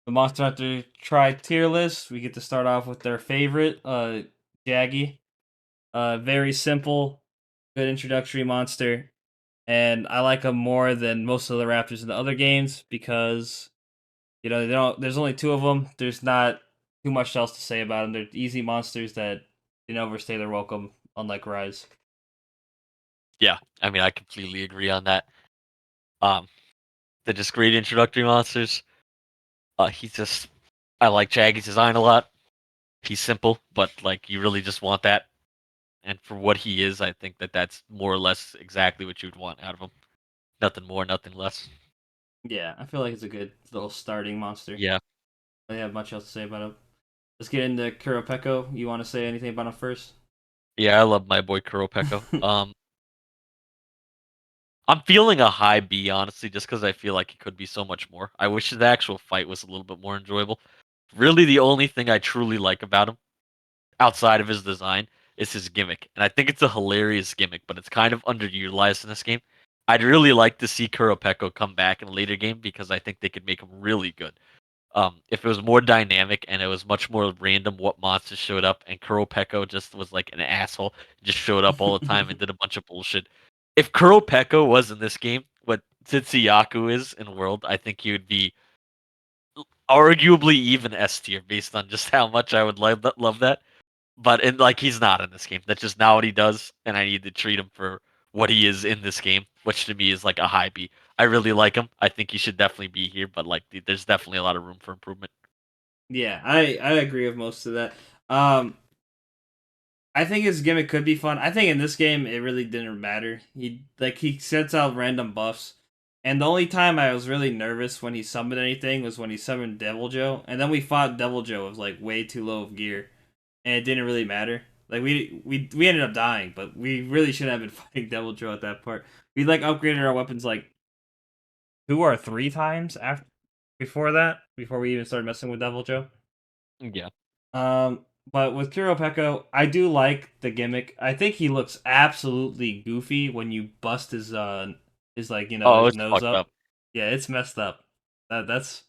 the Monster Hunter Try tier list. We get to start off with their favorite, Jaggy. Very simple, good introductory monster, and I like him more than most of the Raptors in the other games because they don't. There's only two of them. There's not too much else to say about them. They're easy monsters that they never stay their welcome, unlike Rise. Yeah, I mean, I completely agree on that. Um, they're just great introductory monsters. He's just, I like Jaggy's design a lot. He's simple, but like you really just want that. And for what he is, I think that that's more or less exactly what you'd want out of him. Nothing more, nothing less. Yeah, I feel like it's a good little starting monster. Yeah, I don't have much else to say about him. Let's get into Kuropeko. You want to say anything about him first? yeah, I love my boy Kuropeko. I'm feeling a high B, honestly, just because I feel like it could be so much more. I wish the actual fight was a little bit more enjoyable. Really, the only thing I truly like about him, outside of his design, is his gimmick. And I think it's a hilarious gimmick, but it's kind of underutilized in this game. I'd really like to see Kuropeko come back in a later game because I think they could make him really good. If it was more dynamic and it was much more random what monsters showed up, and Kuropeko just was like an asshole, just showed up all the time and did a bunch of bullshit. If Kuropeko was in this game, what Tsuyaku is in World, I think he would be arguably even S tier based on just how much I would love that. Like he's not in this game. That's just not what he does, and I need to treat him for what he is in this game, which to me is like a high B. I really like him. I think he should definitely be here, but like there's definitely a lot of room for improvement. Yeah, I agree with most of that. Um, I think his gimmick could be fun. I think in this game it really didn't matter. He sets out random buffs, and the only time I was really nervous when he summoned anything was when he summoned Devil Joe, and then we fought Devil Joe with like way too low of gear, and it didn't really matter. Like we ended up dying, but we really shouldn't have been fighting Devil Joe at that part. We like upgraded our weapons like 2 or 3 times after before that, before we even started messing with Devil Joe. Yeah. But with Kuropeko, I do like the gimmick. I think he looks absolutely goofy when you bust his like Oh, his it's nose fucked up. up. Yeah, it's messed up. That's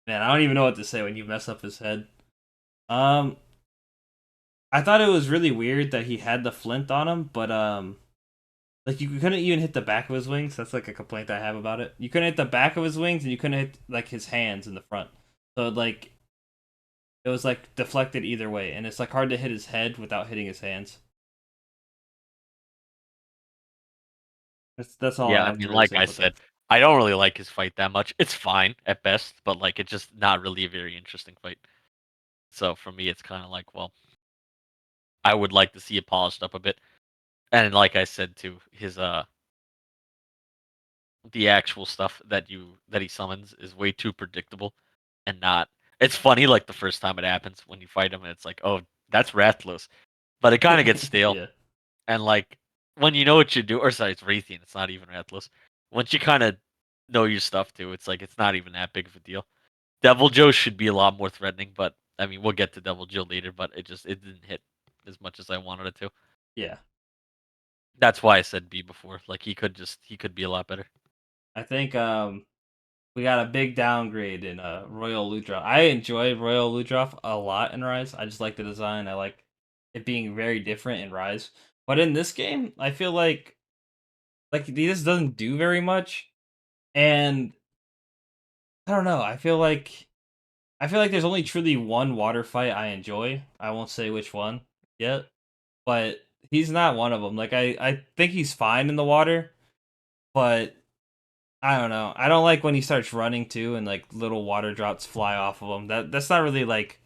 man, I don't even know what to say when you mess up his head. Um, I thought it was really weird that he had the flint on him, but like you couldn't even hit the back of his wings. That's like a complaint I have about it. You couldn't hit the back of his wings, and you couldn't hit like his hands in the front. So like it was like deflected either way, and it's like hard to hit his head without hitting his hands. That's all Yeah, I I have to mean, really like say I about that. said, I don't really like his fight that much. It's fine at best, but like it's just not really a very interesting fight. So for me, it's kind of like, well, I would like to see it polished up a bit. And like I said too, his the actual stuff that he summons is way too predictable and not. It's funny like the first time it happens when you fight him, and it's like, oh, that's Rathalos, but it kind of gets stale. Yeah, And like when you know what you do, or sorry, it's Raytheon. It's not even Rathalos. Once you kind of know your stuff too, it's like it's not even that big of a deal. Devil Joe should be a lot more threatening, but I mean we'll get to Devil Joe later. But it didn't hit as much as I wanted it to. yeah. That's why I said B before. Like he could be a lot better. I think we got a big downgrade in Royal Ludroth. I enjoy Royal Ludroth a lot in Rise. I just like the design. I like it being very different in Rise. But in this game, I feel like he just doesn't do very much. And I don't know. I feel like there's only truly one water fight I enjoy. I won't say which one yet, but he's not one of them. Like I think he's fine in the water, but I don't know. I don't like when he starts running too, and like little water drops fly off of him. That's not really like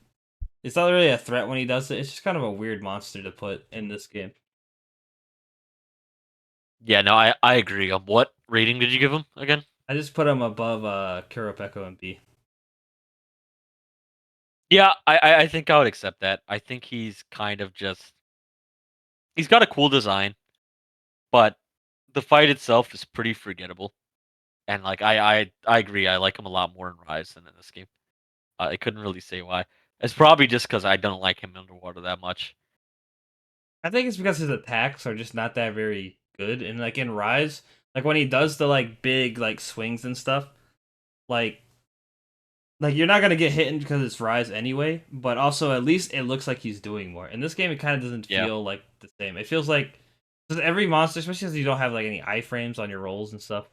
it's not really a threat when he does it. It's just kind of a weird monster to put in this game. Yeah, no, I agree. What rating did you give him again? I just put him above Kuropeko and B. Yeah, I think I would accept that. I think he's kind of just he's got a cool design, but the fight itself is pretty forgettable. And like I agree, I like him a lot more in Rise than in this game. I couldn't really say why. It's probably just because I don't like him underwater that much. I think it's because his attacks are just not that very good. And like in Rise, like when he does the like big like swings and stuff, like like you're not gonna get hit because it's Rise anyway, but also at least it looks like he's doing more. In this game, it kind of doesn't Yeah. feel like the same. It feels like because every monster, especially because you don't have like any iframes on your rolls and stuff,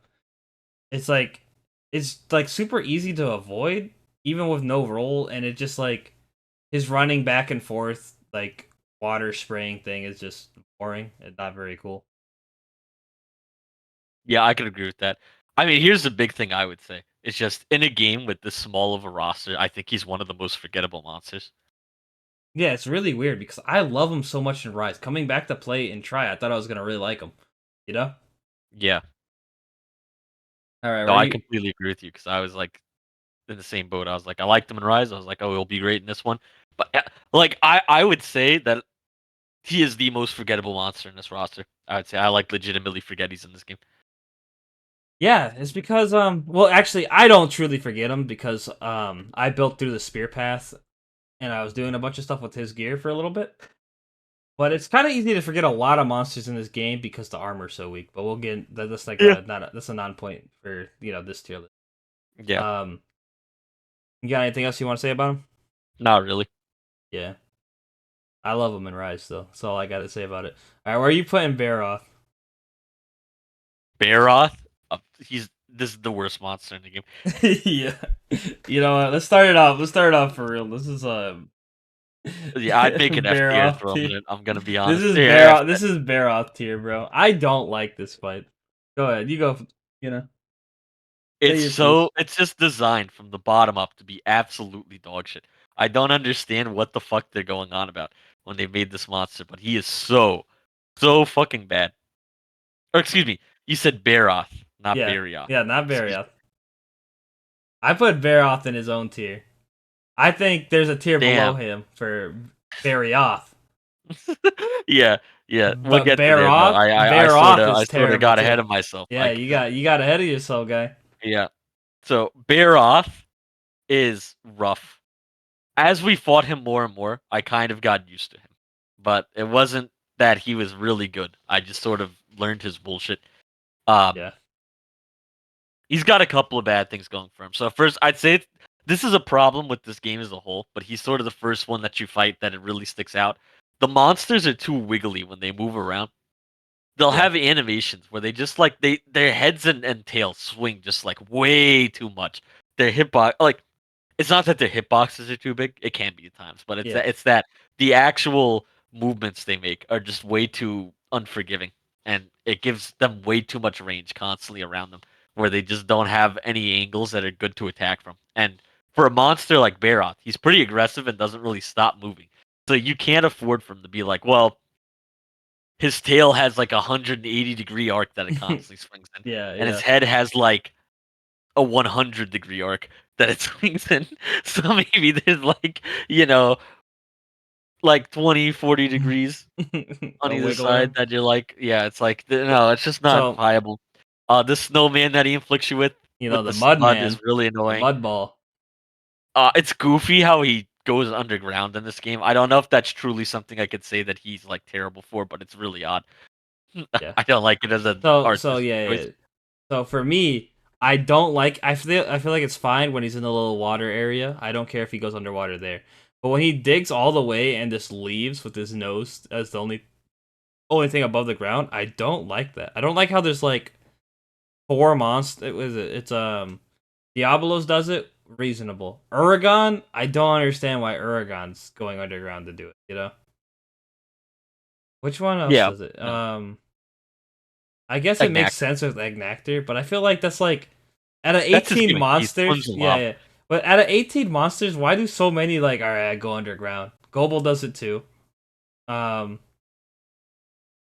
it's like super easy to avoid even with no roll, and it just like his running back and forth like water spraying thing is just boring and not very cool. Yeah, I could agree with that. I mean, here's the big thing I would say. It's just in a game with this small of a roster, I think he's one of the most forgettable monsters. Yeah, it's really weird because I love him so much in Rise. Coming back to play and try, I thought I was gonna really like him. You know? Yeah. All right, No, where I you? completely agree with you because I was like in the same boat. I was like, I liked him in Rise. I was like, oh, he'll be great in this one. But like, I would say that he is the most forgettable monster in this roster. I would say I like legitimately forget he's in this game. Yeah, it's because well actually I don't truly forget him because I built through the spear path and I was doing a bunch of stuff with his gear for a little bit. But it's kind of easy to forget a lot of monsters in this game because the armor's so weak. But we'll get that's like Yeah. a not a, that's a non-point for this tier list. Yeah. Um, you got anything else you want to say about him? Not really. Yeah, I love him in Rise though. That's all I got to say about it. All right, where are you putting Baroth? Baroth. He's this is the worst monster in the game. Yeah, you know what? Let's start it off. Let's start it off for real. This is Yeah, I'd make an F tier Baroth throw him tier. in it. I'm gonna be This honest. is Yeah, Baroth. This is Baroth tier, bro. I don't like this fight. Go ahead. You go. You know, say your piece. it's just designed from the bottom up to be absolutely dog shit. I don't understand what the fuck they're going on about when they made this monster, but he is so fucking bad. Or excuse me, you said Baroth, not Yeah, Barioth. yeah, not Excuse Baroth. I put Baroth in his own tier. I think there's a tier below damn. him for Barioth. Yeah, yeah. We'll But get to there though. I Baroth I is sorta terrible got too. ahead of myself. Yeah, Like you got ahead of yourself, guy. yeah. So Baroth is rough. As we fought him more and more, I kind of got used to him. But it wasn't that he was really good. I just sort of learned his bullshit. Um, Yeah. he's got a couple of bad things going for him. So first, I'd say this is a problem with this game as a whole. But he's sort of the first one that you fight that it really sticks out. The monsters are too wiggly when they move around. They'll Yeah. have animations where they just like their heads and tails swing just like way too much. Their hitbox like it's not that their hitboxes are too big. It can be at times, but Yeah. it's that the actual movements they make are just way too unforgiving, and it gives them way too much range constantly around them, where they just don't have any angles that are good to attack from. And for a monster like Baroth, he's pretty aggressive and doesn't really stop moving. So you can't afford for him to be like, well, his tail has like a 180-degree arc that it constantly swings in, Yeah, and his yeah. head has like a 100-degree arc that it swings in. So maybe there's like, you know, like 20, 40 degrees on A either wiggle side room. that you're like, yeah, it's like, no, it's just not So, viable. The snowman that he inflicts you with the the mud slud is man, really the annoying. mud ball. It's goofy how he goes underground in this game. I don't know if that's truly something I could say that he's like terrible for, but it's really odd. Yeah. I don't like it as an So artistic yeah, choice. yeah. So for me, I don't like. I feel like it's fine when he's in the little water area. I don't care if he goes underwater there. But when he digs all the way and just leaves with his nose as the only thing above the ground, I don't like that. I don't like how there's like four monsters. What is it? It's Diablos does it reasonable. Uragon, I don't understand why Uragon's going underground to do it. You know, which one else Yeah, does it? no. I guess it makes Agnactor. sense with Agnactor, but I feel like that's like out of That's his 18 gimmick. He swims monsters, in yeah, lava. yeah. But out of 18 monsters, why do so many like all right, I go underground? Gobel does it too. Um,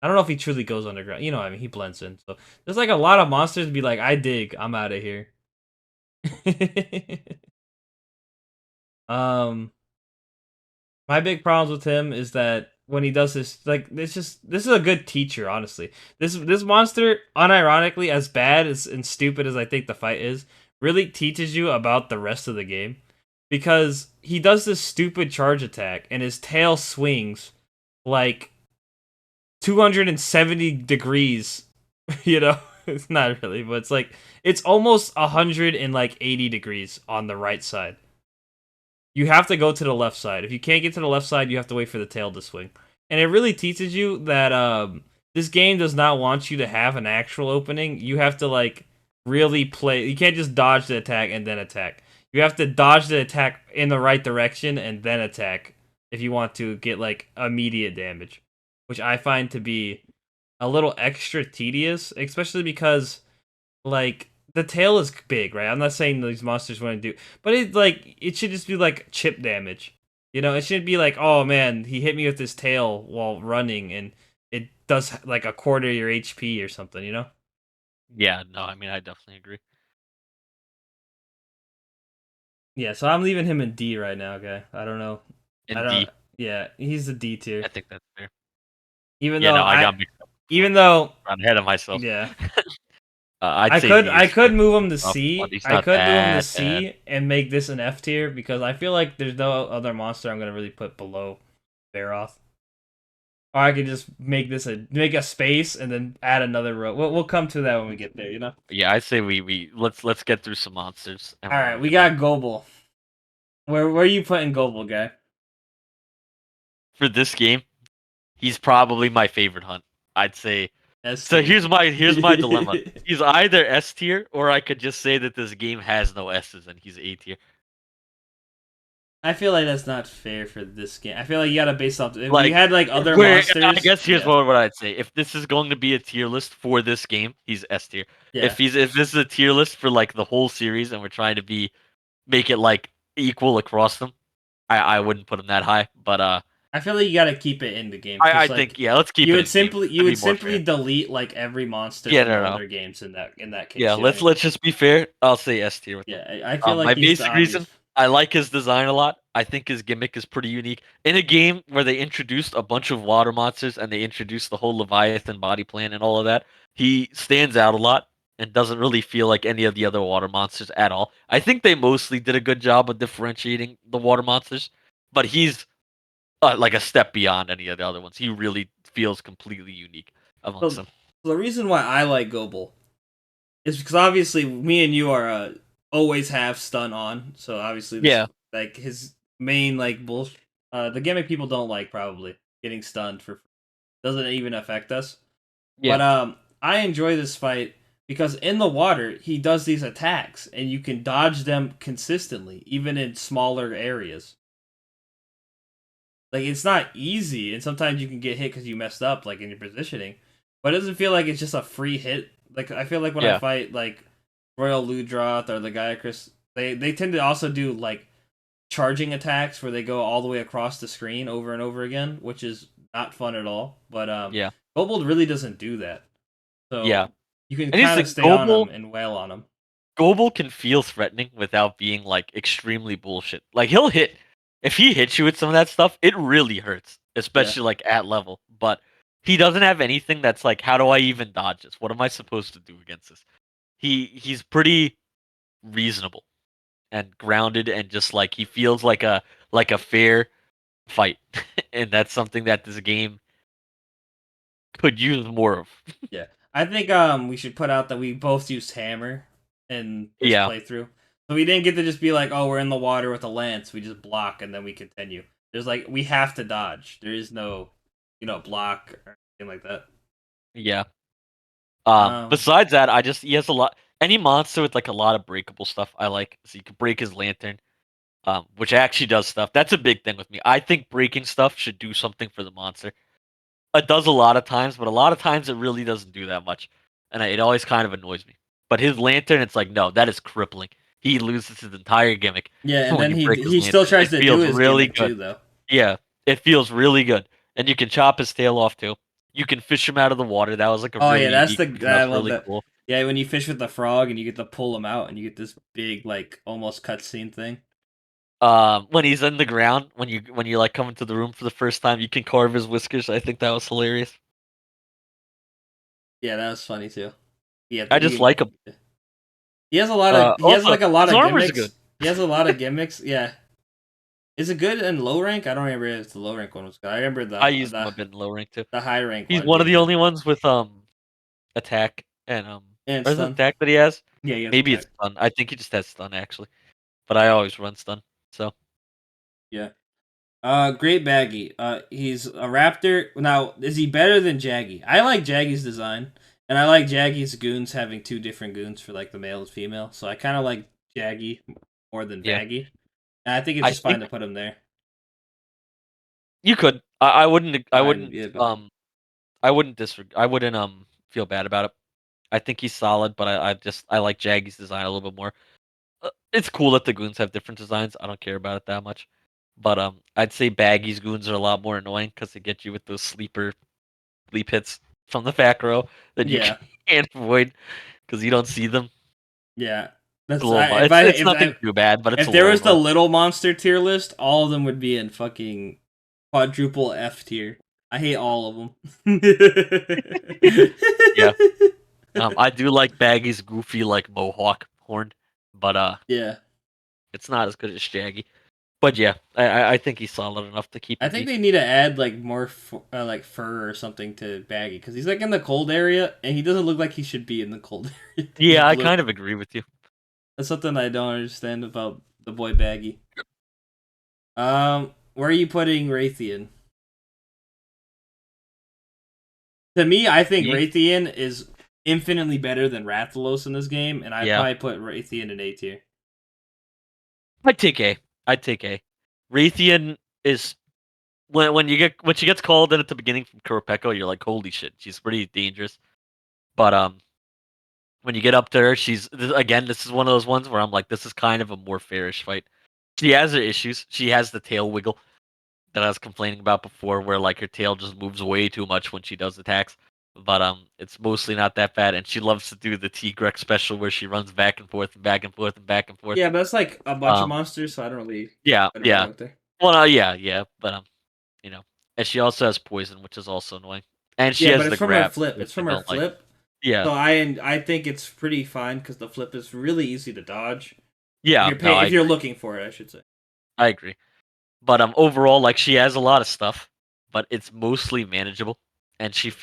I don't know if he truly goes underground. You know what I mean? He blends in. So there's like a lot of monsters be like, I dig, I'm out of here. um, my big problems with him is that when he does this, like this is a good teacher, honestly. This monster, unironically, as bad as and stupid as I think the fight is, really teaches you about the rest of the game. Because he does this stupid charge attack and his tail swings like 270 degrees, you know? It's not really, but it's like it's almost 180 degrees on the right side. you have to go to the left side. If you can't get to the left side, you have to wait for the tail to swing. And it really teaches you that this game does not want you to have an actual opening. You have to like really play. You can't just dodge the attack and then attack. You have to dodge the attack in the right direction and then attack if you want to get like immediate damage, which I find to be a little extra tedious, especially because like the tail is big, right? I'm not saying these monsters want to do, but it should just be like chip damage. You know, it shouldn't be like, oh man, he hit me with his tail while running and it does like a quarter of your HP or something, you know? Yeah, no, I mean I definitely agree. Yeah, so I'm leaving him in D right now, okay? I don't know. I And don't D, yeah, he's a D I tier. think that's fair. Even Yeah, though no, I I got mixed up before. even though I'm ahead of myself. yeah, I'd say D I is could fair. move him to Rough, but C. he's I not could move him to that bad. C and make this an F tier because I feel like there's no other monster I'm gonna really put below Baroth. Or I could just make a space and then add another row. We'll come to that when we get there, you know. Yeah, I'd say we let's get through some monsters and All we're right, we gonna got Gobel. Where are you putting Gobel, guy? for this game. He's probably my favorite hunt. I'd say. S So tier. here's my dilemma. He's either S tier or I could just say that this game has no S's and he's A tier. I feel like that's not fair for this game. I feel like you gotta base off. If we Like, had like other where I monsters, guess here's yeah, what I'd say. If this is going to be a tier list for this game, he's S tier. yeah. If this is a tier list for like the whole series and we're trying to make it like equal across them, I wouldn't put him that high. But I feel like you gotta keep it in the game because I think like yeah, let's keep it in game. you That'd would be more simply fair. delete like every monster Yeah, from the no, no. other games in that Yeah, case. You know what I mean? let's just be fair. I'll say S tier with him. Yeah, I feel like My he's the basic reason obvious. I like his design a lot. I think his gimmick is pretty unique. In a game where they introduced a bunch of water monsters and they introduced the whole Leviathan body plan and all of that, he stands out a lot and doesn't really feel like any of the other water monsters at all. I think they mostly did a good job of differentiating the water monsters, but he's like a step beyond any of the other ones. He really feels completely unique amongst So them. the reason why I like Gobel is because obviously me and you are always have stun on. So obviously this Yeah, like his main like bullshit. The gimmick people don't like probably getting stunned for doesn't even affect us. yeah, But I enjoy this fight because in the water he does these attacks and you can dodge them consistently, even in smaller areas. Like it's not easy, and sometimes you can get hit because you messed up, like in your positioning. But it doesn't feel like it's just a free hit. Like I feel like when I yeah, fight like Royal Ludroth or the guy Chris, they tend to also do like charging attacks where they go all the way across the screen over and over again, which is not fun at all. But yeah, Kobold really doesn't do that. yeah. So you can And here's kind the of stay on global him and wail on him. Goebel can feel threatening without being like extremely bullshit. Like he'll hit if he hits you with some of that stuff, it really hurts, Yeah. especially like at level. But he doesn't have anything that's like, how do I even dodge this? What am I supposed to do against this? He's pretty reasonable and grounded and just like he feels like a fair fight. And that's something that this game could use more of. Yeah. I think we should put out that we both used hammer in this Yeah. playthrough. So we didn't get to just be like, oh, we're in the water with a lance. We just block and then we continue. There's like we have to dodge. There is no, block or anything like that. Yeah. Um Besides that, he has a lot. Any monster with like a lot of breakable stuff, I like. So you can break his lantern, which actually does stuff. That's a big thing with me. I think breaking stuff should do something for the monster. It does a lot of times, but a lot of times it really doesn't do that much, and it always kind of annoys me. But his lantern, it's like no, that is crippling. He loses his entire gimmick yeah, and when then you he break his he still lantern. tries It to do feels his really gimmick good. too though. Yeah, it feels really good, and you can chop his tail off too. You can fish him out of the water. That was like a Oh really yeah, unique thing. That I was love really that. cool. Yeah, when you fish with the frog and you get to pull him out and you get this big like almost cutscene thing. When he's in the ground, when you like come into the room for the first time, you can carve his whiskers. I think that was hilarious. Yeah, that was funny too. Yeah, I just like him. he has Also, like a lot his of armor's good. gimmicks. He has a lot of gimmicks. Yeah. Is it good in low rank? I don't remember if the low rank one was good. I remember I used him a bit in low rank too. the high rank He's one one of being the good. only ones with attack and And or is it stun. attack that he has? Yeah, he has Maybe it's attack. stun. I think he just has stun actually, but I always run stun. So. Yeah. Great Baggy. He's a raptor. Now, is he better than Jaggy? I like Jaggy's design, and I like Jaggy's goons having two different goons for like the male and female. So I kind of like Jaggy more than Yeah, Baggy, and I think it's I just fine think to put him there. you could. I wouldn't. Fine, yeah, but I wouldn't disreg I wouldn't feel bad about it. I think he's solid, but I like Jaggy's design a little bit more. It's cool that the goons have different designs. I don't care about it that much. But I'd say Baggy's goons are a lot more annoying because they get you with those sleep hits from the back row that you yeah, can't avoid because you don't see them. yeah. It's a That's little. I, if I It's if nothing I too bad, but it's a if there little was the annoying. little monster tier list, all of them would be in fucking quadruple F tier. I hate all of them. Yeah. I do like Baggy's goofy like mohawk horn, but Yeah. it's not as good as Shaggy. But yeah, I think he's solid enough to keep I in think B. they need to add like more like fur or something to Baggy because he's like in the cold area and he doesn't look like he should be in the cold area. He's Yeah, I blue. kind of agree with you. That's something I don't understand about the boy Baggy. Where are you putting Raytheon? To me, I think Me? Raytheon is infinitely better than Rathalos in this game, and I Yeah, probably put Raytheon in A tier. I'd take A. I'd take A. Raytheon is when she gets called in at the beginning from Kurapeko, you're like, holy shit, she's pretty dangerous. But when you get up to her, again, this is one of those ones where I'm like, this is kind of a more fairish fight. She has her issues. She has the tail wiggle that I was complaining about before, where like her tail just moves way too much when she does attacks. But it's mostly not that bad, and she loves to do the T-Grex special where she runs back and forth and back and forth and back and forth. Yeah, but that's like a bunch of Um, monsters, so I don't really yeah, put her yeah. out there. Well, yeah, but you know, and she also has poison, which is also annoying, and she Yeah, but has it's the from her grab, flip. which It's I from her don't like. flip. Yeah, So I think it's pretty fine because the flip is really easy to dodge. yeah, no, If you're looking for it, I should say. I agree. But overall, like she has a lot of stuff, but it's mostly manageable. And she's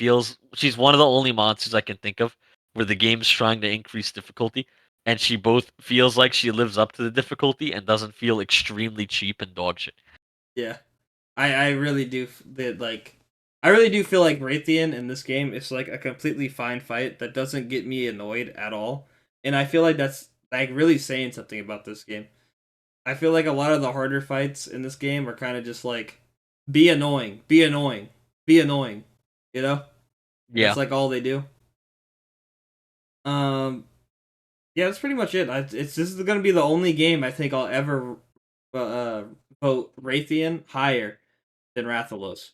one of the only monsters I can think of where the game's trying to increase difficulty, and she both feels like she lives up to the difficulty and doesn't feel extremely cheap and dog shit. Yeah, I really do like. I really do feel like Raytheon in this game is like a completely fine fight that doesn't get me annoyed at all, and I feel like that's like really saying something about this game. I feel like a lot of the harder fights in this game are kind of just like be annoying, be annoying, be annoying, you know, and Yeah. that's like all they do. Um, yeah, that's pretty much it. This is gonna be the only game I think I'll ever uh, vote Raytheon higher than Rathalos.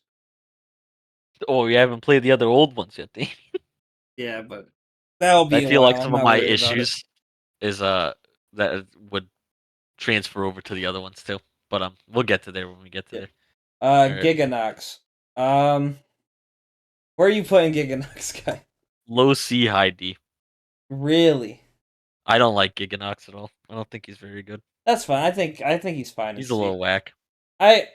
Oh, we haven't played the other old ones yet. Yeah, but that'll I be a feel like while. I'm some of not my worried about it. issues is that would transfer over to the other ones too. But we'll get to there when we get to Yeah. there. All right. Giganox. Um, where are you putting Giganox, guy? Low C, high D. Really? I don't like Giganox at all. I don't think he's very good. That's fine. I think he's fine in He's a C. little whack. I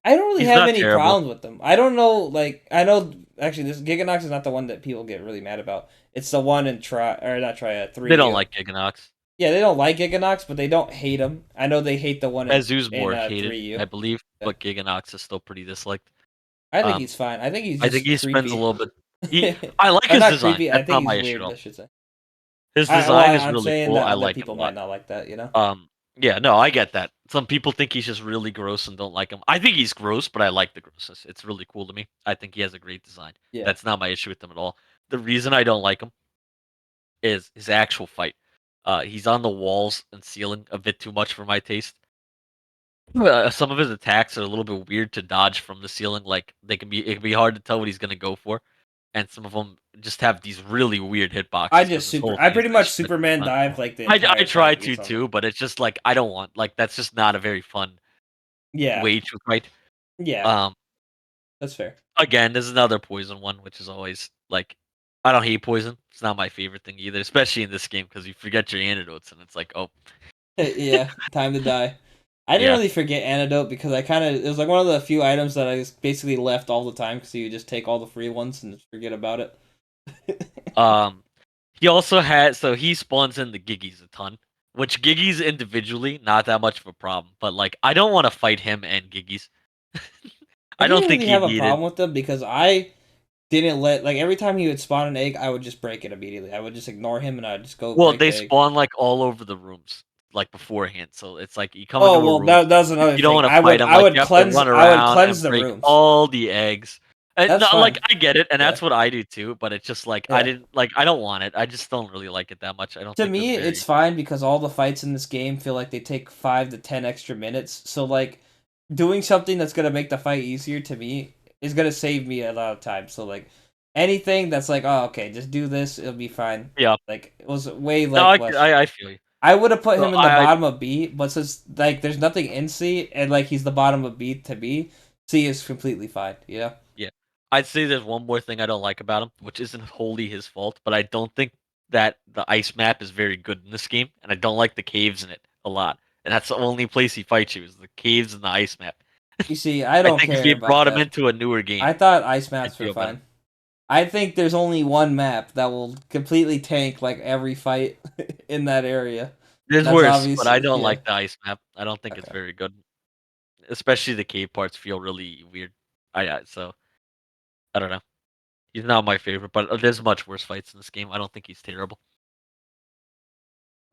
I don't really He's have not any terrible. problems with them. I don't know. Like I know actually, this Giganox is not the one that people get really mad about. It's the one in try or not try They three don't U. like Giganox. Yeah, they don't like Giganox, but they don't hate him. I know they hate the one Pazu's in more hated, three U. I believe, Yeah. but Giganox is still pretty disliked. I think Um, he's fine. I think he's I think just he spends a creepy. little bit. I like Or his not design. creepy. I That's think not he's my issue at weird. all. I should say. His I well, design is I'm really saying cool. that I other like him a people lot. might not like that. You know. Yeah, no, I get that. Some people think he's just really gross and don't like him. I think he's gross, but I like the grossness. It's really cool to me. I think he has a great design. Yeah. That's not my issue with him at all. The reason I don't like him is his actual fight. He's on the walls and ceiling a bit too much for my taste. Some of his attacks are a little bit weird to dodge from the ceiling. Like it can be hard to tell what he's gonna go for, and some of them just have these really weird hitboxes because his whole I thing is pretty that he much splits his Superman stun. dive like the I entire time try he to gets on them. too, but it's just like I don't want like that's just not a very fun Yeah. way to fight. Yeah. Um, That's fair. Again, there's another poison one, which is always like I don't hate poison. It's not my favorite thing either, especially in this game because you forget your antidotes and it's like oh Yeah. Time to die. I didn't yeah. really forget antidote because I kind of it was like one of the few items that I just basically left all the time because you just take all the free ones and just forget about it. Um, he also has so he spawns in the Giggies a ton, Which Giggy's individually not that much of a problem, but like I don't want to fight him and Giggy's. I I don't didn't think really he have a needed. problem with them because I didn't let like every time he would spawn an egg, I would just break it immediately. I would just ignore him and I'd just go Well, break they the egg. spawn like all over the rooms, like beforehand. So it's like you come Oh into a well, room, that's another you don't thing. want to fight him. I Like would you have to cleanse run I would around cleanse and the break rooms. all the eggs. And That's no, like fine. I get it, and Yeah, that's what I do too. But it's just like I yeah. didn't like. I don't want it. I just don't really like it that much. I don't To think it's me, it's very. fine because all the fights in this game feel like they take 5 to 10 extra minutes. So like doing something that's gonna make the fight easier to me is gonna save me a lot of time. So like anything that's like, oh okay, just do this, it'll be fine. Yeah. Like it was way No, like less. I feel you. I would have put So him in the bottom of B, but since like there's nothing in C and like he's the bottom of B to B, C is completely fine. You know. Yeah. I'd say there's one more thing I don't like about him, which isn't wholly his fault, but I don't think that the ice map is very good in this game, and I don't like the caves in it a lot. And that's the only place he fights you is the caves and the ice map. You see, I I don't think if care you about brought him that. into a newer game, I thought ice I'd maps were feel better. fine. I think there's only one map that will completely tank like every fight in that area. There's That's worse, but I obviously don't yeah. like the ice map. I don't think it's Okay. very good, especially the cave parts feel really weird. So I don't know. He's not my favorite, but there's much worse fights in this game. I don't think he's terrible.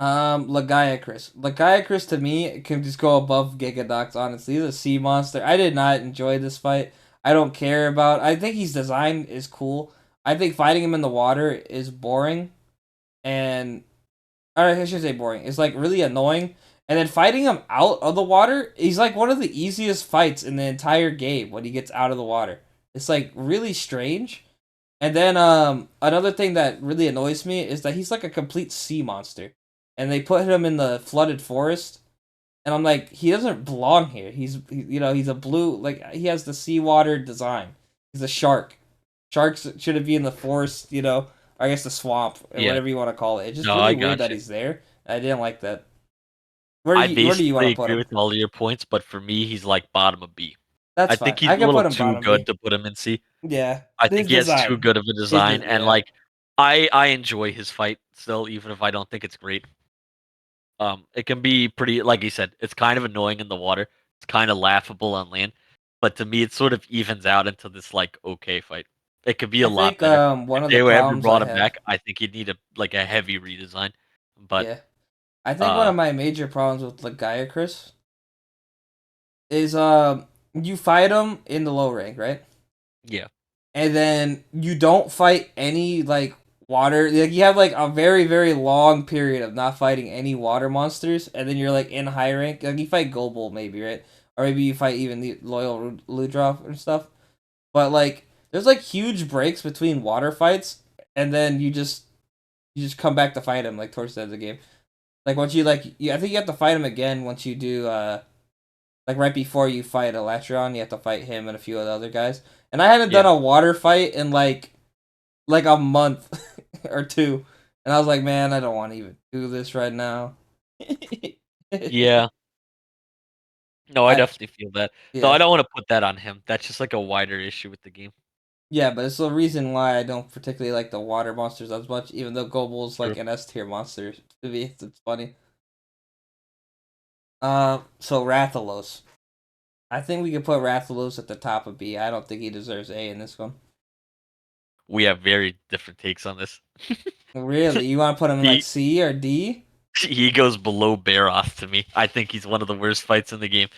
Lagiacrus. Lagiacrus to me can just go above Gigadox, honestly. He's a sea monster. I did not enjoy this fight. I don't care about I think his design is cool. I think fighting him in the water is boring and or I should say boring. It's like really annoying. And then fighting him out of the water, he's like one of the easiest fights in the entire game when he gets out of the water. It's like really strange. And then another thing that really annoys me is that he's like a complete sea monster. And they put him in the flooded forest and I'm like he doesn't belong here. You know, he's a blue like he has the seawater design. He's a shark. Sharks shouldn't be in the forest, you know, or I guess the swamp or Yeah. whatever you want to call it. It's just No, really I weird got that you. he's there. I didn't like that. I Where do you want basically to put agree him? with all of your points, but for me, he's like bottom of B. That's I fine. think he's I a can little put him too bottom good B. to put him in C. Yeah, I his think he has too design. good of a design, and Yeah. like I enjoy his fight still, even if I don't think it's great. It can be pretty, like you said, it's kind of annoying in the water. It's kind of laughable on land, but to me, it sort of evens out into this like okay fight. It could be I a lot think better. one If of they the ever problems I brought him have. back, I think he'd need a heavy redesign. But Yeah, I think one uh, of my major problems with Lagiacrus is you fight him in the low rank, right? yeah, And then you don't fight any like water. Like you have like a very long period of not fighting any water monsters, and then you're like in high rank. Like you fight Gobel maybe, right? Or maybe you fight even the loyal Ludroth and stuff. But like there's like huge breaks between water fights, and then you just come back to fight him like towards the end of the game. Like once you I think you have to fight him again once you do like right before you fight Electron, you have to fight him and a few of the other guys. And I hadn't done yeah, a water fight in like a month or two, and I was like, man, I don't want to even do this right now. yeah. No, I I definitely feel that. Though I yeah don't want to put that on him. That's just like a wider issue with the game. yeah, but it's the reason why I don't particularly like the water monsters as much, even though Gobel's like True. an S tier monster to me. It's funny. So Rathalos. I think we could put Rathalos at the top of B. I don't think he deserves A in this one. We have very different takes on this. Really? You want to put him in like he C or D? he goes below Baroth to me. I think he's one of the worst fights in the game.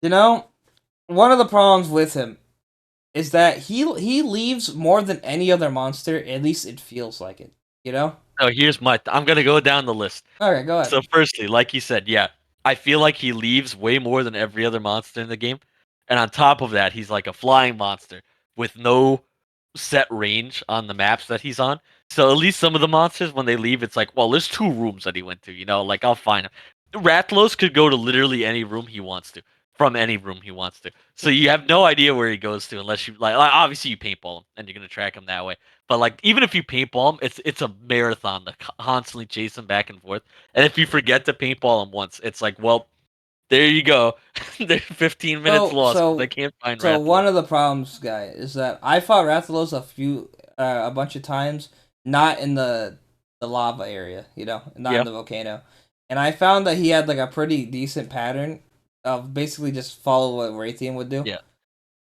You know, one of the problems with him is that he leaves more than any other monster. At least it feels like it. You know? No, here's I'm gonna go down the list. Okay, go ahead. So firstly, like you said, yeah, I feel like he leaves way more than every other monster in the game. And on top of that, he's like a flying monster with no set range on the maps that he's on. So at least some of the monsters, when they leave, it's like, well, there's two rooms that he went to, like I'll find him. Rathalos could go to literally any room he wants to, from any room he wants to. So you have no idea where he goes to unless you obviously you paintball him and you're gonna track him that way. But like even if you paintball him, it's a marathon to constantly chase him back and forth. And if you forget to paintball him once, it's like, well, there you go. They're 15 minutes So lost because they so can't find so one Rathalos. of the problems, guy, is that I fought Rathalos a bunch of times, not in the the lava area, not in Yeah, the volcano. And I found that he had like a pretty decent pattern of basically just follow what Raytheon would do. yeah.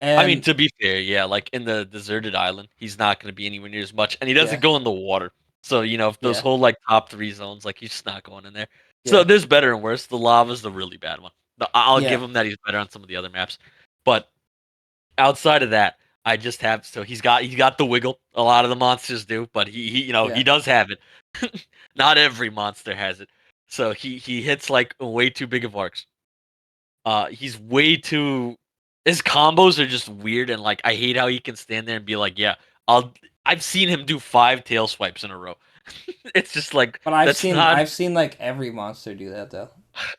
I mean, And to be fair, yeah, like in the deserted island, he's not going to be anywhere near as much, and he doesn't yeah, go in the water. So if those yeah, whole like top three zones, like he's just not going in there. So yeah, there's better and worse. The lava's the really bad one. I'll yeah, give him that he's better on some of the other maps, but outside of that, I just have so he's got the wiggle. A lot of the monsters do, but he yeah. does have it. Not every monster has it. So he hits like way too big of arcs. He's way too. His combos are just weird, and like I hate how he can stand there and be like, "Yeah, I'll." I've seen him do 5 tail swipes in a row. It's just like But I've that's seen not. I've seen like every monster do that though.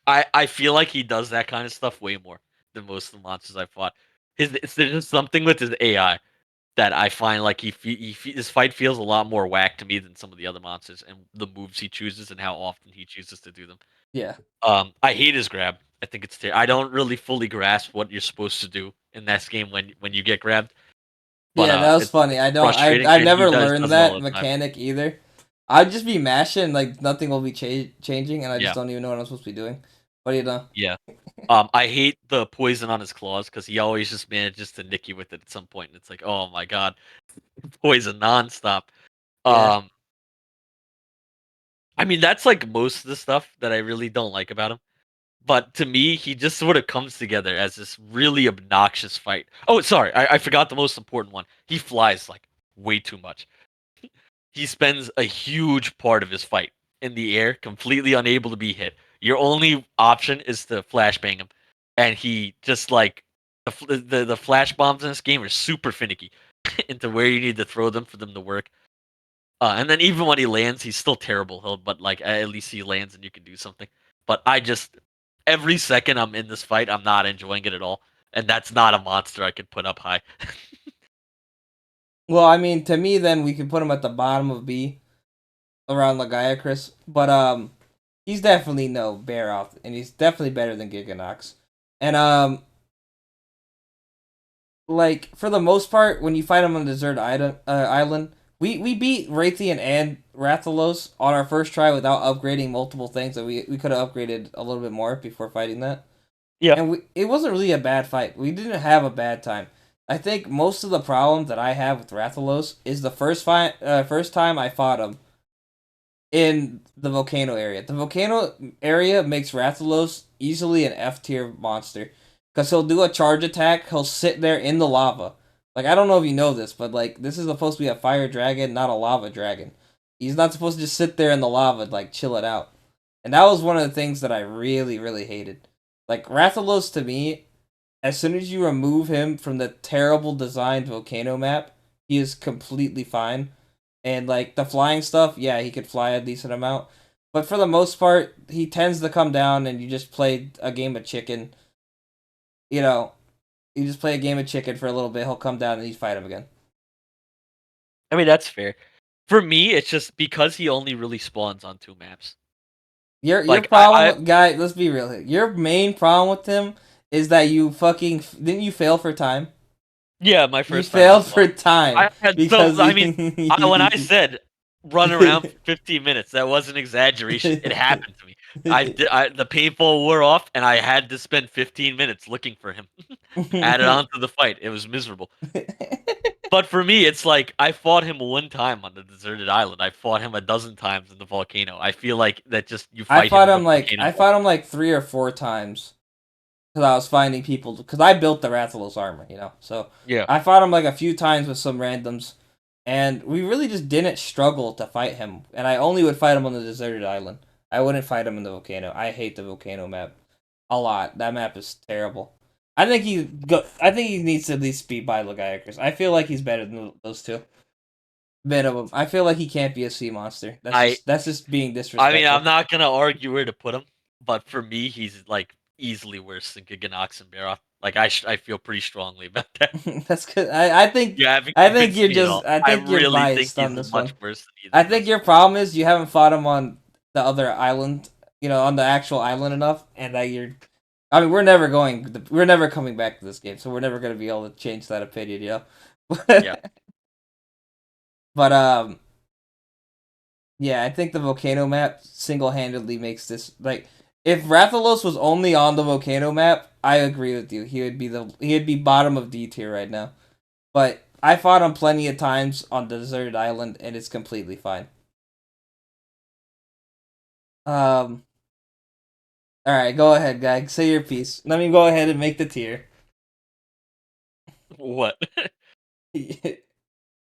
I feel like he does that kind of stuff way more than most of the monsters I fought. There's just something with his AI that I find like his fight feels a lot more whack to me than some of the other monsters and the moves he chooses and how often he chooses to do them. Yeah, I hate his grab. I think I don't really fully grasp what you're supposed to do in that game when you get grabbed, but yeah. That was funny. it's I don't. frustrating. I And he never does learned it all that the time. mechanic either. I'd just be mashing like nothing will be changing, and I just Yeah, don't even know what I'm supposed to be doing. What do you know? yeah. I hate the poison on his claws because he always just manages to nick you with it at some point, and it's like, oh my god, poison nonstop. Yeah. Um, I mean that's like most of the stuff that I really don't like about him. But to me, he just sort of comes together as this really obnoxious fight. Oh, sorry, I forgot the most important one. He flies like way too much. He spends a huge part of his fight in the air, completely unable to be hit. Your only option is to flashbang him, and he just like the flash bombs in this game are super finicky into where you need to throw them for them to work. And then even when he lands, he's still terrible. But like at least he lands and you can do something. But I just every second I'm in this fight, I'm not enjoying it at all, and that's not a monster I could put up high. Well, I mean, to me, then we could put him at the bottom of B around Lagiacrus, but he's definitely no bear off, and he's definitely better than Giganox. And like for the most part, when you fight him on the desert island, we beat Raytheon and Rathalos on our first try without upgrading multiple things that we could have upgraded a little bit more before fighting that. Yeah. And it wasn't really a bad fight. We didn't have a bad time. I think most of the problem that I have with Rathalos is the first time I fought him in the volcano area. The volcano area makes Rathalos easily an F tier monster because he'll do a charge attack. He'll sit there in the lava. Like I don't know if you know this, but like this is supposed to be a fire dragon, not a lava dragon. He's not supposed to just sit there in the lava like chill it out. And that was one of the things that I really really hated. Like Rathalos to me, as soon as you remove him from the terrible designed volcano map, he is completely fine. And like the flying stuff, yeah, he could fly a decent amount. But for the most part, he tends to come down and you just play a game of chicken. You know, you just play a game of chicken for a little bit, he'll come down and you fight him again. I mean that's fair. For me, it's just because he only really spawns on 2 maps. Your Like I problem, guy, let's be real here. Your main problem with him is that you fucking didn't you fail for time? Yeah, my You first time I failed for spawned. time I had so because I mean, when I said run around for 15 minutes, that wasn't exaggeration. It happened to me. The paintball wore off, and I had to spend 15 minutes looking for him. Added on to the fight. It was miserable. But for me, it's like I fought him one time on the deserted island. I fought him a dozen times in the volcano. I feel like that just you fight him in the volcano I more. fought him like 3 or 4 times because I was finding people because I built the Rathalos armor, So Yeah. I fought him like a few times with some randoms, and we really just didn't struggle to fight him. And I only would fight him on the deserted island. I wouldn't fight him in the volcano. I hate the volcano map a lot. That map is terrible. I think he needs to at least beat by Lagiacrus. I feel like he's better than those two. Minimum. I feel like he can't be a sea monster. I That's just being I mean, I'm disrespectful. not gonna argue where to put him, but for me, he's like easily worse than Giganox and Barroth. Like I feel pretty strongly about that. That's good. You haven't I think convinced you're me at just all. I I think you're really think biased he's on this much one. worse than either I of think those. your problem is you haven't fought him on the other island, on the actual island enough, and that you're. I mean, we're never coming back to this game, so we're never gonna be able to change that opinion, Yeah. But Yeah, I think the volcano map single handedly makes this like if Rathalos was only on the volcano map, I agree with you. He would be bottom of D tier right now. But I fought him plenty of times on the deserted island, and it's completely fine. Um, all right, go ahead, guy. Say your piece. Let me go ahead and make the tier. What?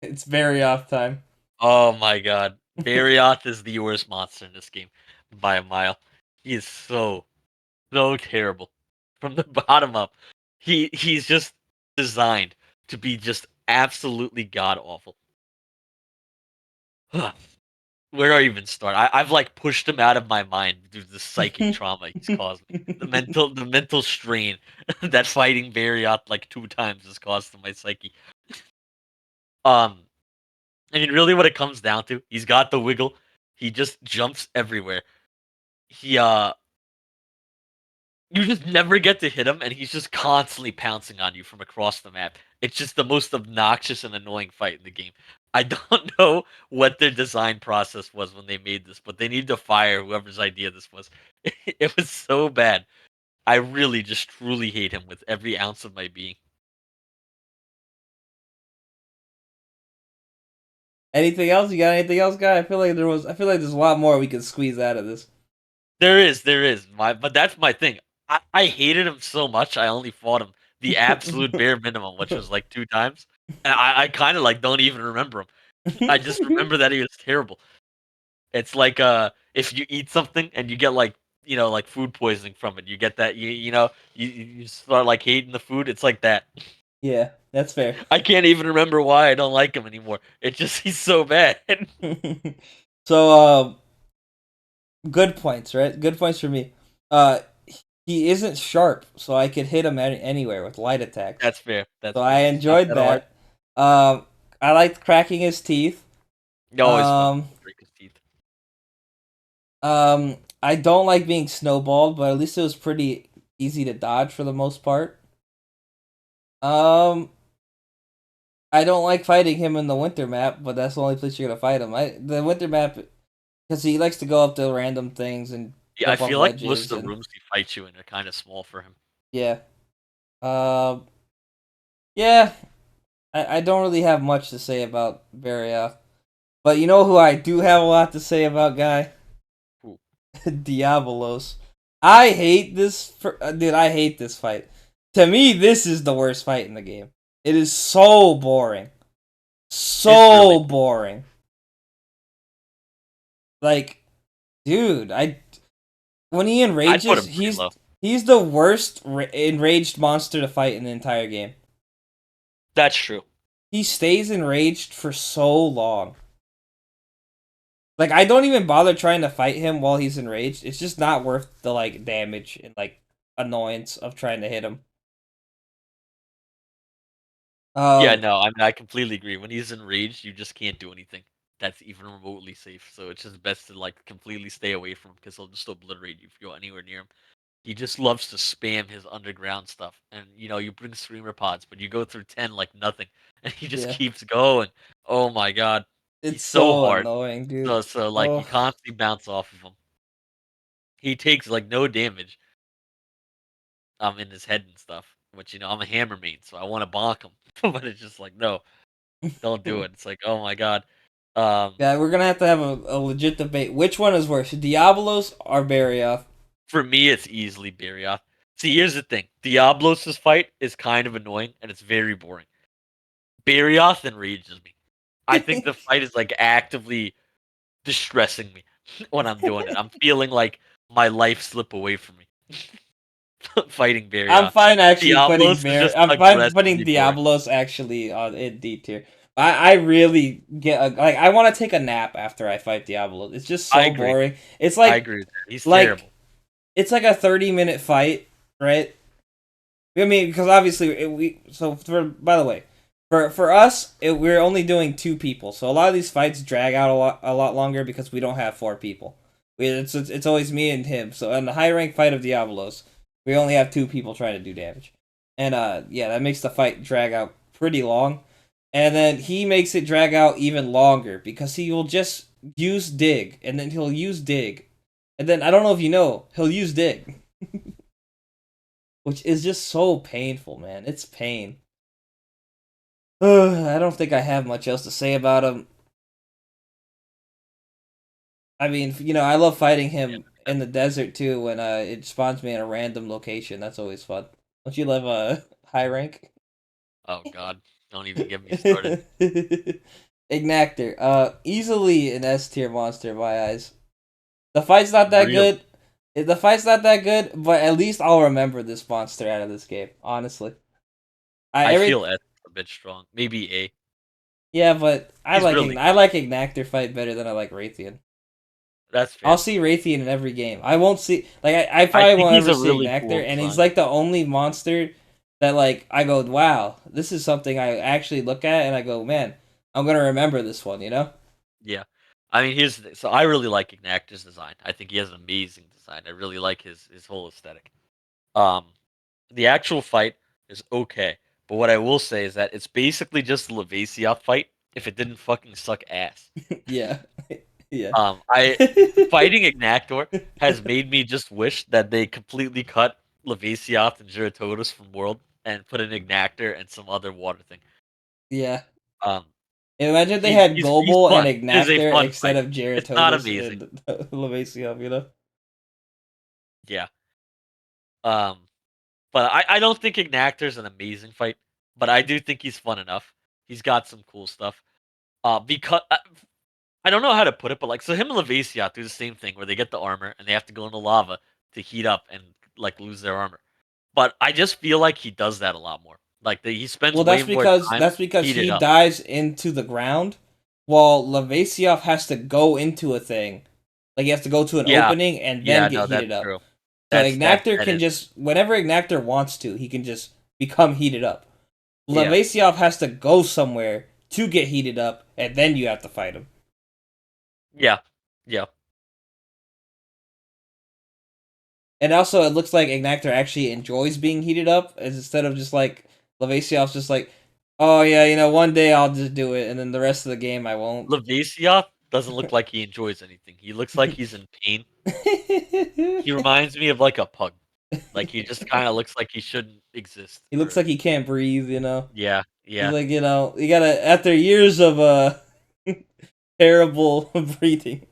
It's very off time. Oh my god. Barioth is the worst monster in this game by a mile. He is so terrible. From the bottom up. He's just designed to be just absolutely god awful. Where do I even start? I've like pushed him out of my mind due to the psychic trauma he's caused me. The mental strain that fighting Barioth like 2 times has caused to my psyche. Um I mean really what it comes down to, he's got the wiggle. He just jumps everywhere. He You just never get to hit him, and he's just constantly pouncing on you from across the map. It's just the most obnoxious and annoying fight in the game. I don't know what their design process was when they made this, but they need to fire whoever's idea this was. It was so bad. I really just truly hate him with every ounce of my being. Anything else? You got anything else, guy? I feel like there's a lot more we could squeeze out of this. There is. But that's my thing. I hated him so much. I only fought him the absolute bare minimum, which was like 2 times. And I kind of like don't even remember him. I just remember that he was terrible. It's like if you eat something and you get like like food poisoning from it, you get that you start like hating the food. It's like that. Yeah, that's fair. I can't even remember why I don't like him anymore. It's just he's so bad. So, good points, right? Good points for me. Uh, he isn't sharp, so I could hit him anywhere with light attacks. That's fair. That's So I fair. He's not enjoyed that hard. that. I liked cracking his teeth. Always fun Um, to break his teeth. I don't like being snowballed, but at least it was pretty easy to dodge for the most part. Um, I don't like fighting him in the winter map, but that's the only place you're gonna fight him. The winter map because he likes to go up to random things and Yeah, I jump off feel like most ledges of the and rooms he fights you in are kind of small for him. yeah. Um, yeah. I don't really have much to say about Barrios, but you know who I do have a lot to say about, guy? Ooh. Diabolos. I hate dude. I hate this fight. To me, this is the worst fight in the game. It is so boring, It's really so boring. Like, dude, I when he I'd put enrages, him pretty low. he's the worst enraged monster to fight in the entire game. That's true. He stays enraged for so long. Like I don't even bother trying to fight him while he's enraged. It's just not worth the like damage and like annoyance of trying to hit him. Yeah, Um no, I mean, I completely agree. When he's enraged, you just can't do anything that's even remotely safe. So it's just best to like completely stay away from him because he'll just obliterate you if you go anywhere near him. He just loves to spam his underground stuff, and you bring streamer pods, but you go through 10 like nothing, and he just yeah. keeps going. Oh my god, It's he's so so hard. annoying, dude. So like you Oh constantly bounce off of him. He takes like no damage in his head and stuff. Which I'm a hammer main, so I want to bonk him, but it's just like no. Don't do it. It's like, oh my god. Um, yeah, we're gonna have a legit debate. Which one is worse, Diablos or Barioth? for me, it's easily Barioth. See, here's the thing: Diablos' fight is kind of annoying and it's very boring. Barioth enrages me. I think the fight is like actively distressing me when I'm doing it. I'm feeling like my life slip away from me fighting I'm Barioth. fine actually Diablos is just I'm fine putting aggressively boring. Diablos actually on in D tier. I really like I want to take a nap after I fight Diablos. It's just I so agree. boring. It's I agree with that. He's like terrible. it's like a 30-minute fight, right? I mean, because obviously by the way, for us, we're only doing two people, so a lot of these fights drag out a lot longer because we don't have four people. It's always me and him. So in the high rank fight of Diablos, we only have two people trying to do damage, and yeah, that makes the fight drag out pretty long, and then he makes it drag out even longer because he will just use dig, and then he'll use dig, and then I don't know if you know, he'll use dig, which is just so painful, man. It's pain. I don't think I have much else to say about him. I mean, I love fighting Yeah. him in the desert too when it spawns me in a random location. That's always fun. Don't you love high rank? Oh God, don't even get me started. Ignactor, easily an S tier monster in my eyes. The fight's not that Real. good. The fight's not that good, but at least I'll remember this monster out of this game. Honestly, I I every feel S a bit strong. Maybe A. yeah, but He's really I good. like Ignactor fight better than I like Raytheon. That's I'll fair. see Raytheon in every game. I won't see like I I probably think won't he's ever a see really cool Ignactor, and he's design. like the only monster that like I go, wow, this is something I actually look at and I go, man, I'm gonna remember this one. Yeah. I mean, here's the thing. So I really like Ignactor's design. I think he has an amazing design. I really like his whole aesthetic. Um, the actual fight is okay, but what I will say is that it's basically just the Levacia fight if it didn't fucking suck ass. Yeah, yeah. I fighting Ignactor has made me just wish that they completely cut Levacia and Giratotus from World and put an Ignactor and some other water thing. Yeah. Um, Imagine they he's had he's he's Global and fun. It is a Ignactor fun instead fight. of It's not Geratotus amazing. and Lavaciov. Yeah. Um, but I don't think Ignactor's an amazing fight, but I do think he's fun enough. He's got some cool stuff. Because I don't know how to put it, but like so him and Levacia do the same thing where they get the armor and they have to go into lava to heat up and like lose their armor. But I just feel like he does that a lot more. Like he spends Well, way more time that's because heated he up. dives into the ground, while Lavaciov has to go into a thing. Like he has to go to an Yeah, opening and then yeah, get no, that's heated up. true. So That Ignactor that can is just whenever Ignactor wants to, he can just become heated up. yeah, Lavaciov has to go somewhere to get heated up, and then you have to fight him. yeah, yeah. And also, it looks like Ignactor actually enjoys being heated up, as instead of just like Lavaciov's just like, oh yeah, one day I'll just do it, and then the rest of the game I won't. Levacia doesn't look like he enjoys anything. He looks like he's in pain. He He reminds me of like a pug. Like he just kind of looks like he shouldn't exist. looks Or like he can't breathe. yeah, He's yeah, like, you gotta after years of terrible breathing.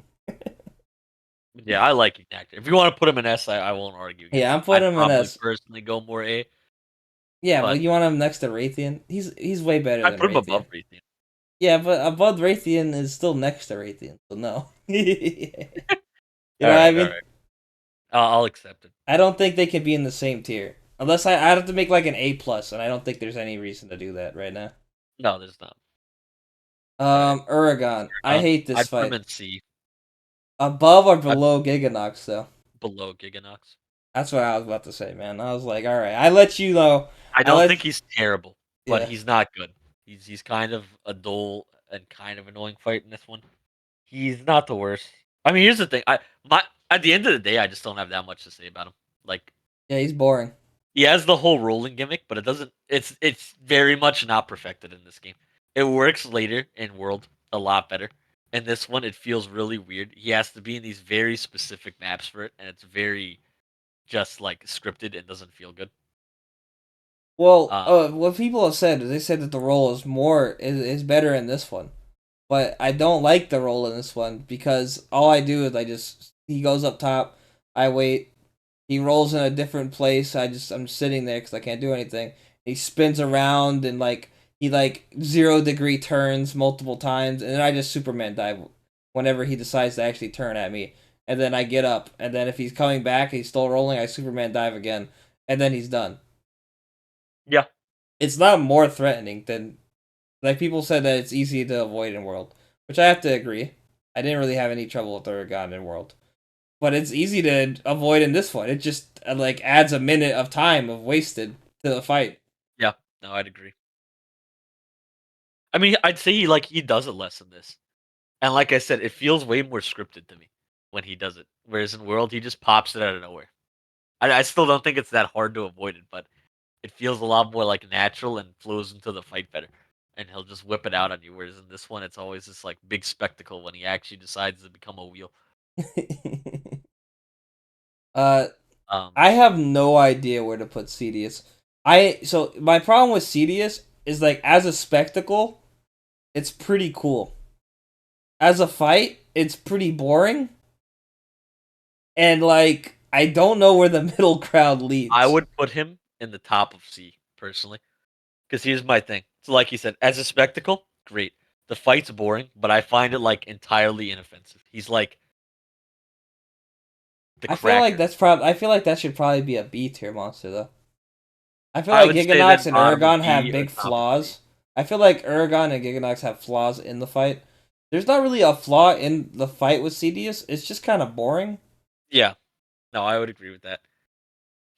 yeah. I like Ignactor. If you want to put him in S, I won't argue Yeah, against I'm it. I'd putting him in probably S. personally go more A, Yeah, but but you want him next to Raytheon? He's way better I'd than put him Raytheon. above Raytheon. Yeah, but above Raytheon is still next to Raytheon, so no. You know what I All mean? right. I'll accept it. I don't think they can be in the same tier. Unless I'd have to make like an A plus, and I don't think there's any reason to do that right now. No, there's not. All right. Uragon. I hate this I'd put him fight. in C. Above or I'd below Giganox, though. below Giganox. That's what I was about to say, man. I was like, all right, I let you know. I I don't let think he's terrible, but yeah. he's not good. He's kind of a dull and kind of annoying fight in this one. He's not the worst. I mean, here's the thing. My At the end of the day, I just don't have that much to say about him. Like Yeah, he's boring. he has the whole rolling gimmick, but it doesn't. It's very much not perfected in this game. It works later in World a lot better. In this one, it feels really weird. He has to be in these very specific maps for it, and it's very just like scripted and doesn't feel good. Well, Um, what people have said is they said that the role is better in this one, but I don't like the role in this one because all I do is he goes up top, I wait, he rolls in a different place. I'm sitting there because I can't do anything. He spins around and he 0 degree turns multiple times, and then I just Superman dive whenever he decides to actually turn at me. And then I get up, and then if he's coming back, he's still rolling. I Superman dive again, and then he's done. yeah, It's not more threatening than like people said that it's easy to avoid in World, which I have to agree. I didn't really have any trouble with Uragan in World, but it's easy to avoid in this one. It just like adds a minute of time of wasted to the fight. yeah. No, I'd agree. I mean, I'd say he does it less in this, and like I said, it feels way more scripted to me when he does it. Whereas in World, he just pops it out of nowhere. I still don't think it's that hard to avoid it, but it feels a lot more like natural and flows into the fight better. and he'll just whip it out on you. Whereas in this one, it's always this like big spectacle when he actually decides to become a wheel. uh, Um, I have no idea where to put Cedius. So my problem with Cedius is like as a spectacle, it's pretty cool. As a fight, it's pretty boring, and like I don't know where the middle ground I leads. would put him in the top of C personally, because here's my thing. So, like you said, as a spectacle, great. The fight's boring, but I find it like entirely inoffensive. He's like the I feel like cracker. that's probably. I feel like that should probably be a B tier monster though. I feel I like would say Giganox then and bottom of Uragon have B or big top of C. flaws. I feel like Uragon and Giganox have flaws in the fight. There's not really a flaw in the fight with Cedius. It's just kind of boring. Yeah, no, I would agree with that.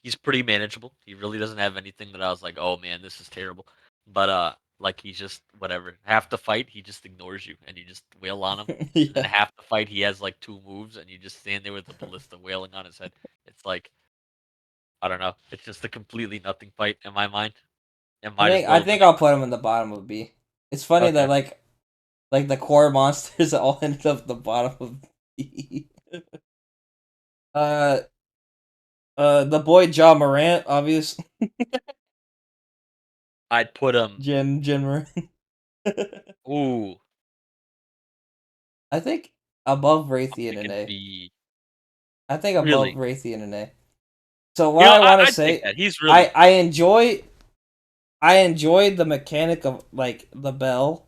He's pretty manageable. He really doesn't have anything that I was like, oh man, this is terrible. But like he's just whatever. Half the fight he just ignores you and you just wail on him. And then Yeah. half the fight he has like two moves and you just stand there with the ballista wailing on his head. It's like I don't know. It's just a completely nothing fight in my mind. It I might as think I well have think been. I'll put him in the bottom of B. It's funny that Okay. like the core monsters all ended up at the bottom of B. uh the boy John Morant, obvious. I'd put him. Jin Morant. Ooh, I think above I'm Raytheon and thinking A. B. I think above Really? Raytheon and A. So what You know, I want to I'd take say, that. He's really I good. I enjoy I enjoyed the mechanic of like the bell,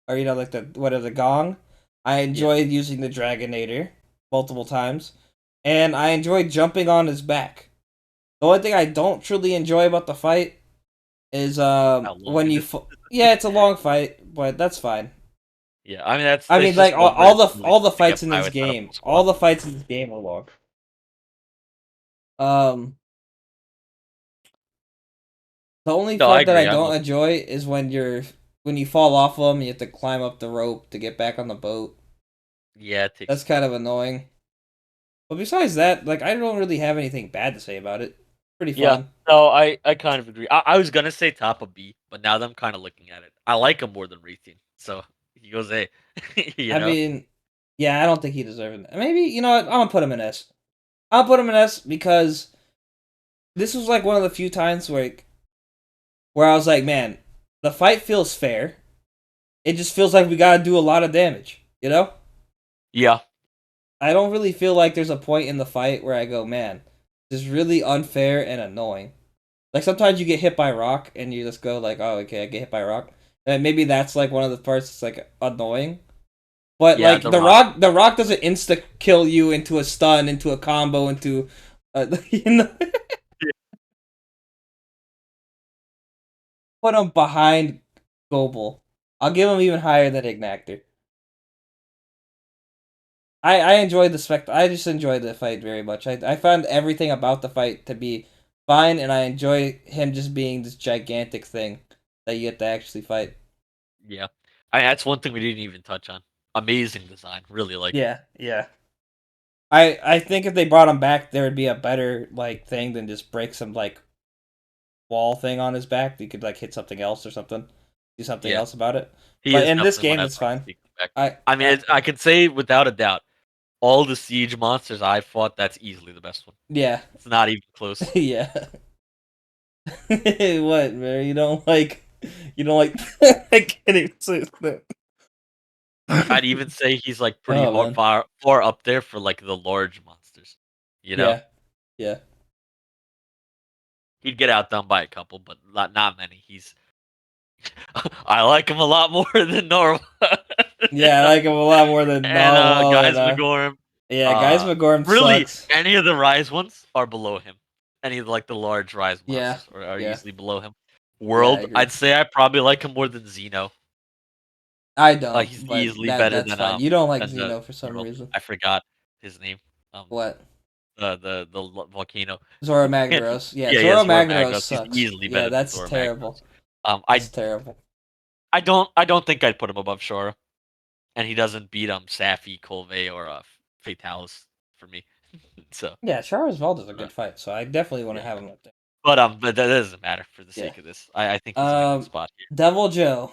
or like the gong. I Yeah. enjoyed using the Dragonator multiple times, and I enjoyed jumping on his back. The only thing I don't truly enjoy about the fight is How long when it you is. yeah, it's a long fight, but that's fine. Yeah, I mean that's I it's mean, like just one where it's really all the tough to get fights in by this without a game, full all squad. the fights in this game are long. Um, the only No, I part that I agree. I'm don't with you. enjoy is when you fall off them, you have to climb up the rope to get back on the boat. Yeah, it takes That's a while. kind of annoying. But besides that, like I don't really have anything bad to say about it. Pretty Yeah, fun. no, I kind of agree. I was gonna say top of B, but now that I'm kind of looking at it, I like him more than Raytheon. So he goes A. you I know? mean, yeah, I don't think he deserves it. Maybe you know what? I'm gonna put him in S. I'll put him in S because this was like one of the few times where I was like, man, the fight feels fair. It just feels like we gotta do a lot of damage. You know? Yeah, I don't really feel like there's a point in the fight where I go, man, this is really unfair and annoying. Like sometimes you get hit by rock and you just go like, oh, okay, I get hit by rock. And maybe that's like one of the parts that's like annoying. But yeah. like The Rock. the rock doesn't insta kill you into a stun, into a combo, into you know, put him behind Gobel. I'll give him even higher than Ignactor. I enjoyed the I just enjoyed the fight very much. I found everything about the fight to be fine, and I enjoy him just being this gigantic thing that you get to actually fight. Yeah, that's one thing we didn't even touch on. Amazing design. Really like it. Yeah, yeah. I think if they brought him back, there would be a better like thing than just break some like wall thing on his back. You could like hit something else or something, do something Yeah, else about it. he But is in this definitely one game, I'd it's like to fine. see come back. I, I mean, I I can say without a doubt, all the siege monsters I fought, that's easily the best one. yeah, It's not even close. yeah. What, man? You don't like I can't even say that. I'd even say he's like pretty Oh hard, man. far up there for like the large monsters. You know, Yeah. Yeah. he'd get outdone by a couple, but not many. He's I like him a lot more than normal. you Yeah, I know? like him a lot more than And Narwhal and guys McGorm, yeah, guys McGorm really sucks. any of the Rise ones are below him. Any of like the large Rise Yeah. monsters are Yeah. easily below him. Yeah, I World, agree. I'd say I probably like him more than Xeno. I don't, He's but easily better that's fine. You don't like than the Xeno for some World. reason. I forgot his name. Um, What? volcano. Zoro Magdaros. Yeah, Yeah, Zoro Zora Magdaros Magdaros. He's sucks. easily Yeah, better than that's Zora Magdaros. terrible. Um, That's I terrible. I don't think I'd put him above Shora, and he doesn't beat Safi, Colvey, or Fatalis for me. So Yeah, Charles Vault is a uh, good fight, so I definitely want to yeah, have him up there. but that doesn't matter for the Yeah. sake of this. I think he's in a good Um spot here. Devil Joe.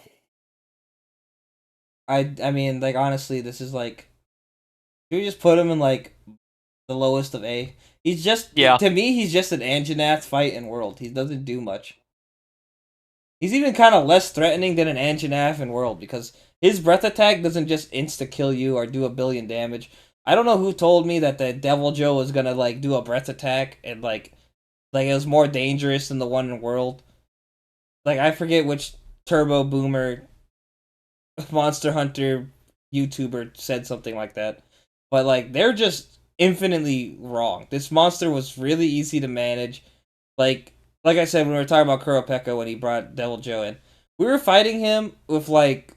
I mean, like honestly, this is like, should we just put him in like the lowest of A? He's just Yeah, to me, he's just an Anjanath fight in world. He doesn't do much. He's even kind of less threatening than an Anjanath in world because his breath attack doesn't just insta kill you or do a billion damage. I don't know who told me that the Devil Joe was gonna like do a breath attack and like it was more dangerous than the one in world. Like I forget which Turbo Boomer Monster Hunter YouTuber said something like that. But like they're just infinitely wrong. This monster was really easy to manage. Like like I said when we were talking about Kuropeka when he brought Devil Joe in, we were fighting him with like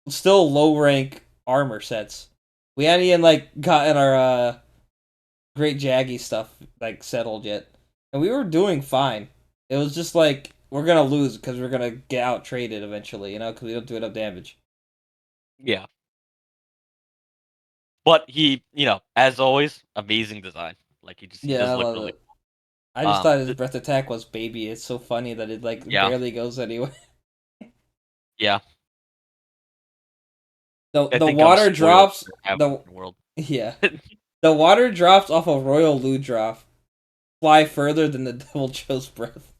still low rank armor sets. We hadn't even like gotten our Great Jaggy stuff like settled yet, and we were doing fine. It was just like we're gonna lose because we're gonna get out traded eventually, because we don't do enough damage. yeah. But he, as always, amazing design. Like he Yeah, does I look love really it. I cool. just thought his breath attack was baby. It's so funny that it like Yeah, barely goes anywhere. yeah. The I the think I'm water spoiled drops for having the the world. yeah the water drops off of Royal Ludroth fly further than the Devil Joe's breath.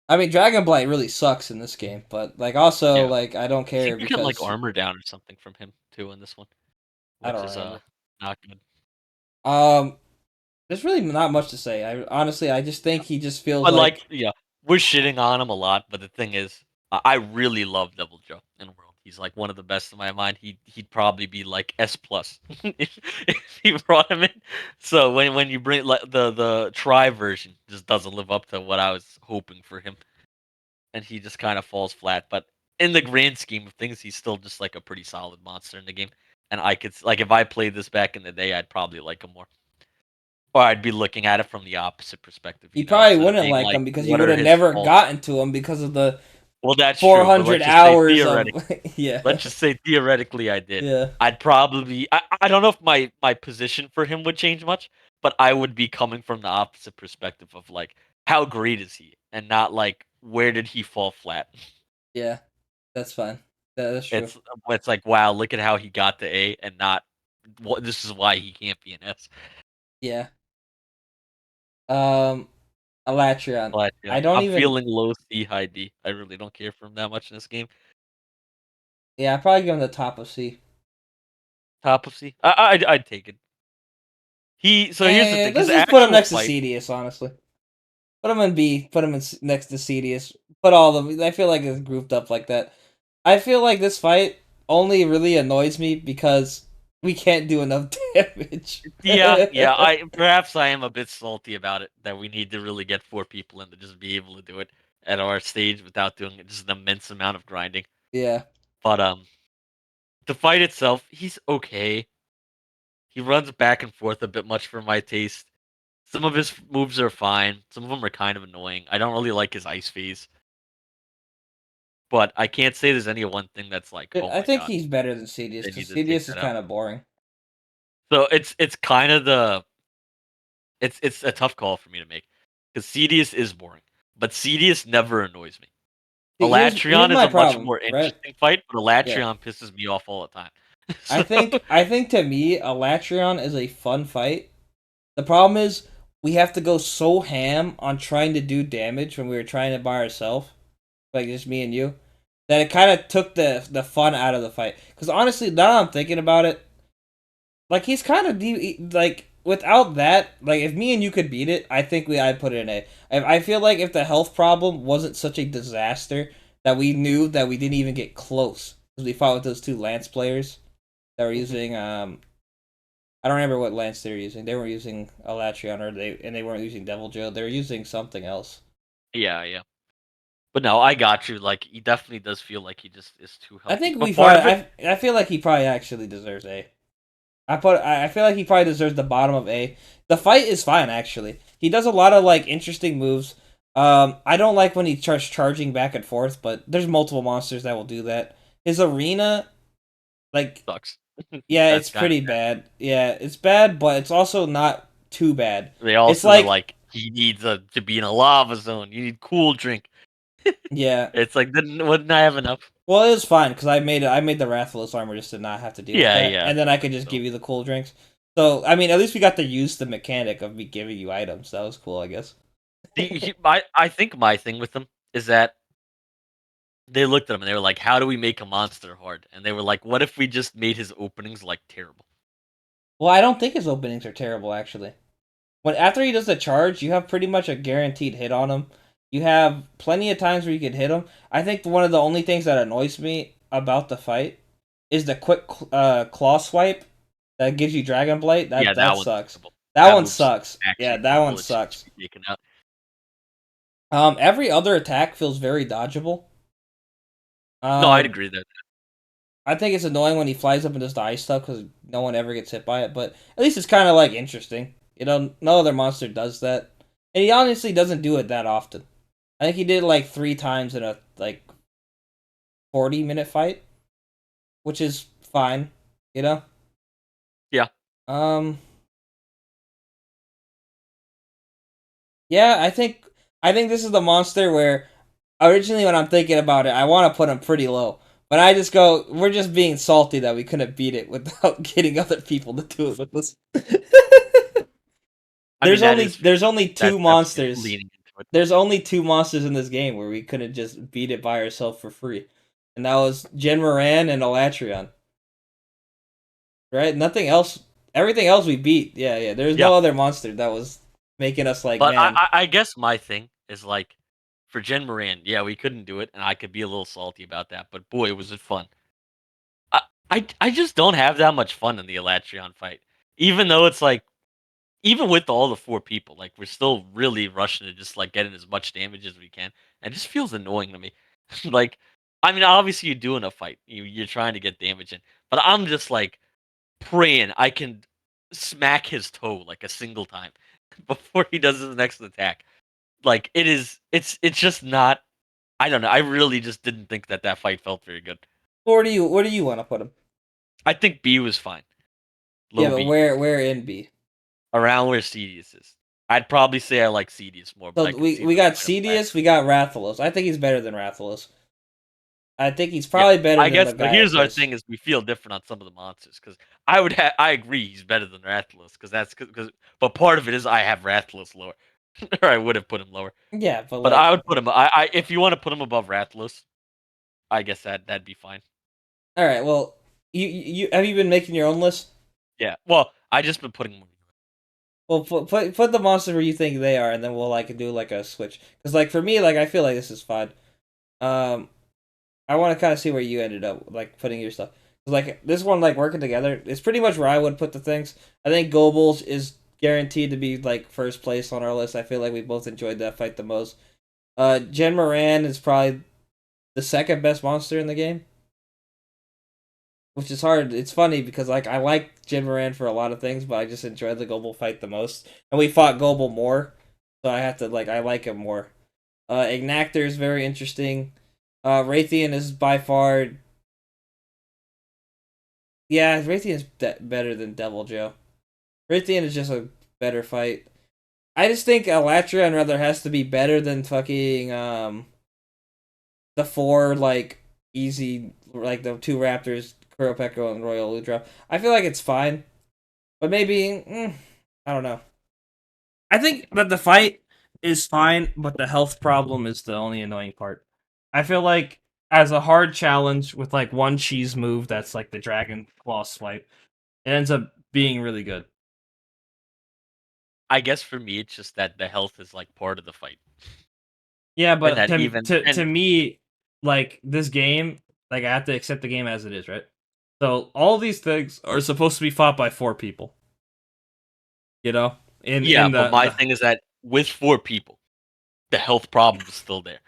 I mean, Dragon Blight really sucks in this game, but like also Yeah. like I don't I think care you get like because armor down or something from him too in this one, I which don't is remember. not good. Um, there's really not much to say. I honestly I just think he just feels But like, like yeah, we're shitting on him a lot, but the thing is, I really love Devil Joe in World. He's like one of the best in my mind. He'd probably be like S plus if you brought him in. So when you bring like the try version, just doesn't live up to what I was hoping for him, and he just kind of falls flat. But in the grand scheme of things, he's still just like a pretty solid monster in the game. And I could like if I played this back in the day, I'd probably like him more. Or I'd be looking at it from the opposite perspective, you probably instead of wouldn't being like like, him because you what would are have his never faults? gotten to him because of the Well, that's true, but 400 let's just say hours of theoretically. yeah Let's just say theoretically I did. yeah I'd probably I don't know if my position for him would change much, but I would be coming from the opposite perspective of like how great is he and not like where did he fall flat. yeah. That's fine. That's true. It's like wow, look at how he got to A and not what this is why he can't be an S. Yeah. Um, Alatreon. But yeah, I don't I'm even. feeling low C high D. I really don't care for him that much in this game. Yeah, I probably give him the top of C. Top of C. I'd take it. So here's the thing. And His let's just put him actual next to fight. Cedius. Honestly, put him in B. Put him next to Cedius. Put all of them. I feel like it's grouped up like that. I feel like this fight only really annoys me because we can't do enough damage. Yeah, yeah. I am a bit salty about it that we need to really get 4 people in to just be able to do it at our stage without doing just an immense amount of grinding. Yeah. But the fight itself, he's okay. He runs back and forth a bit much for my taste. Some of his moves are fine. Some of them are kind of annoying. I don't really like his ice phase, but I can't say there's any one thing that's like, oh I my think god, he's better than Cedius they because need to take Cedius is that out. kind of boring. So it's kind of it's a tough call for me to make because Cedius is boring, but Cedius never annoys me. See, here's Elatrion is my a much problem, more right? interesting fight, but Yeah. Elatrion pisses me off all the time. I So think I think to me, Alatreon is a fun fight. The problem is we have to go so ham on trying to do damage when we were trying it by ourselves, like just me and you, that it kind of took the fun out of the fight. Because honestly, now I'm thinking about it, like he's kind of like without that, like if me and you could beat it, I think I'd put it in A. I feel like if the health problem wasn't such a disaster that we knew that we didn't even get close because we fought with those two Lance players that were Mhm. using I don't remember what lance they were using. They were using Alatreon, or they weren't using Devil Joe. They were using something else. Yeah, yeah. But no, I got you. Like he definitely does feel like he just is too I healthy. think we But part probably. of it, I feel like he probably actually deserves A. I feel like he probably deserves the bottom of A. The fight is fine actually. He does a lot of like interesting moves. I don't like when he starts charging back and forth, but there's multiple monsters that will do that. His arena, like, sucks. yeah, That's it's kind of pretty bad. Yeah, it's bad, but it's also not too bad. they It's also are like like he needs to be in a lava zone. You need cool drink. Yeah. It's like, didn't wouldn't I have enough? Well, it was fine because I made the Rathalos armor just to not have to deal with Yeah, that, yeah. and then I could just So give you the cool drinks. So I mean, at least we got to use the mechanic of me giving you items. That was cool, I guess. I think my thing with them is that they looked at him and they were like, "How do we make a monster hard?" And they were like, "What if we just made his openings like terrible?" Well, I don't think his openings are terrible actually. When after he does the charge, you have pretty much a guaranteed hit on him. You have plenty of times where you can hit him. I think one of the only things that annoys me about the fight is the quick claw swipe that gives you Dragon Blight. Yeah, That that one's sucks. terrible. That That one move's sucks. Yeah, actually that one terrible. It should sucks. just be taken out. Every other attack feels very dodgeable. No, I'd Um, agree there. I think it's annoying when he flies up and does the ice stuff because no one ever gets hit by it. But at least it's kind of like interesting. You know, no other monster does that, and he honestly doesn't do it that often. I think he did it like 3 times in a like 40-minute fight, which is fine. You know. Yeah. Um. Yeah, I think this is the monster where originally when I'm thinking about it, I want to put him pretty low. But I just go, we're just being salty that we couldn't beat it without getting other people to do it with us. I mean, that is fair. There's only That's two definitely monsters. leaning into it. There's only two monsters in this game where we couldn't just beat it by ourselves for free. And that was Jin Moran and Elatrion. Right? Nothing else, everything else we beat. Yeah, yeah. There's Yeah. no other monster that was making us like, But man, I guess my thing is like for Jen Moran, yeah, we couldn't do it, and I could be a little salty about that. But boy, was it fun! I I just don't have that much fun in the Elatrion fight, even though it's like even with all the four people, like we're still really rushing to just like getting as much damage as we can. And it just feels annoying to me. Like, I mean, obviously you're doing a fight, you're trying to get damage in, but I'm just like praying I can smack his toe like a single time before he does his next attack. Like it's just not. I don't know. I really just didn't think that that fight felt very good. where do you want to put him? I think B was fine, Yeah, low but B, where in B? around where Cedius is. I'd probably say I like Cedius more, but So I could see we them got kind of flat. Cedius, we got Rathalos. I think he's better than Rathalos. I think he's Yeah, probably better I than guess the here's our Gaiathras. thing: is we feel different on some of the monsters because I agree he's better than Rathalos because but part of it is I have Rathalos lower, or I would have put him lower, Yeah, but but I like, would put him. If you want to put him above Rathalos, I guess that'd be fine. all right. Well, you have you been making your own list? Yeah, well, I just been putting him. Well, put the monster where you think they are, and then we'll like do like a switch. Because like for me, like I feel like this is fine. Um, I want to kind of see where you ended up like putting your stuff. 'Cause, like this one, like working together, it's pretty much where I would put the things. I think Goebbels is guaranteed to be like first place on our list. I feel like we both enjoyed that fight the most. Jen Moran is probably the second best monster in the game, which is hard. It's funny because like I like Jen Moran for a lot of things, but I just enjoyed the Goebel fight the most, and we fought Goebel more, so I have to like I like him more. Ignactor is very interesting. Raytheon is by far, yeah, Raytheon is better than Devil Joe. Raytheon is just a better fight. I just think Elytra rather has to be better than fucking the four like easy like the two Raptors, Kuropeko and Royal Ludra. I feel like it's fine, but maybe I don't know. I think that the fight is fine, but the health problem is the only annoying part. I feel like as a hard challenge with like one cheese move that's like the Dragon Claw swipe, it ends up being really good. I guess for me, it's just that the health is like part of the fight, Yeah, and but that even to and me, like this game, like I have to accept the game as it is, right? So all these things are supposed to be fought by four people. You know, yeah, in but my the thing is that with four people, the health problem was still there.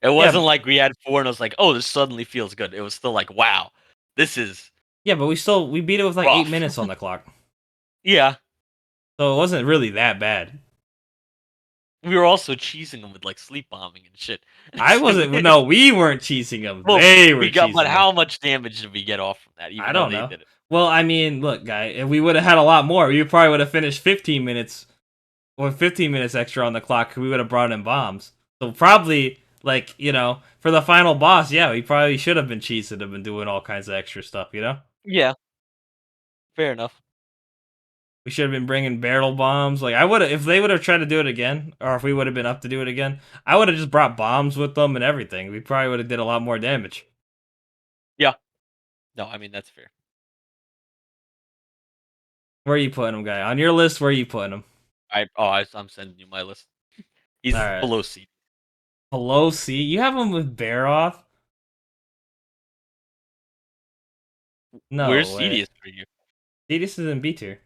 It yeah wasn't like we had four and I was like, oh, this suddenly feels good. It was still like, wow, this is yeah, but we beat it with like eight rough. minutes on the clock, Yeah, so it wasn't really that bad. we were also cheesing them with like sleep bombing and shit. I wasn't. No, we weren't cheesing them. Well, They were we got, but cheesing them. how much damage did we get off from that? I Even though don't they know. did it. Well, I mean, look, guy, if we would have had a lot more, we probably would have finished 15 minutes or 15 minutes extra on the clock. We would have brought in bombs. So probably Like, for the final boss, yeah, we probably should have been cheesing him and doing all kinds of extra stuff, you know? Yeah, fair enough. We should have been bringing barrel bombs. Like, I would have, if they would have tried to do it again, or if we would have been up to do it again, I would have just brought bombs with them and everything. We probably would have did a lot more damage. Yeah. No, I mean that's fair. Where are you putting him, guy? On your list, where are you putting him? I'm sending you my list. All He's right. below C. Below C, you have him with Baroth? Where's No way. Cedius for you? This is in B tier.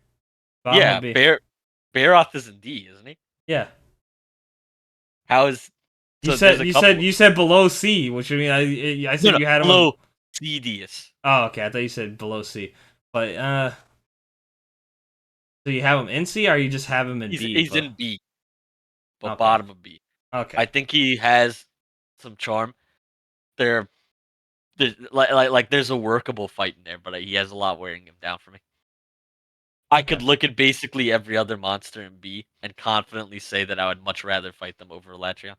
Bottom of Yeah, B. Baroth is in D, isn't he? Yeah. How is You so? There's said a you said couple. you said below C, which I mean I No, said no, you had him on. below Cedius. Oh, okay. I thought you said below C. But so you have him in C, or you just have him in He's B? he's But in B, but okay, bottom of B. okay, I think he has some charm. There, there's there's a workable fight in there, but he has a lot wearing him down for me. I okay. could look at basically every other monster in B and confidently say that I would much rather fight them over Elatrion.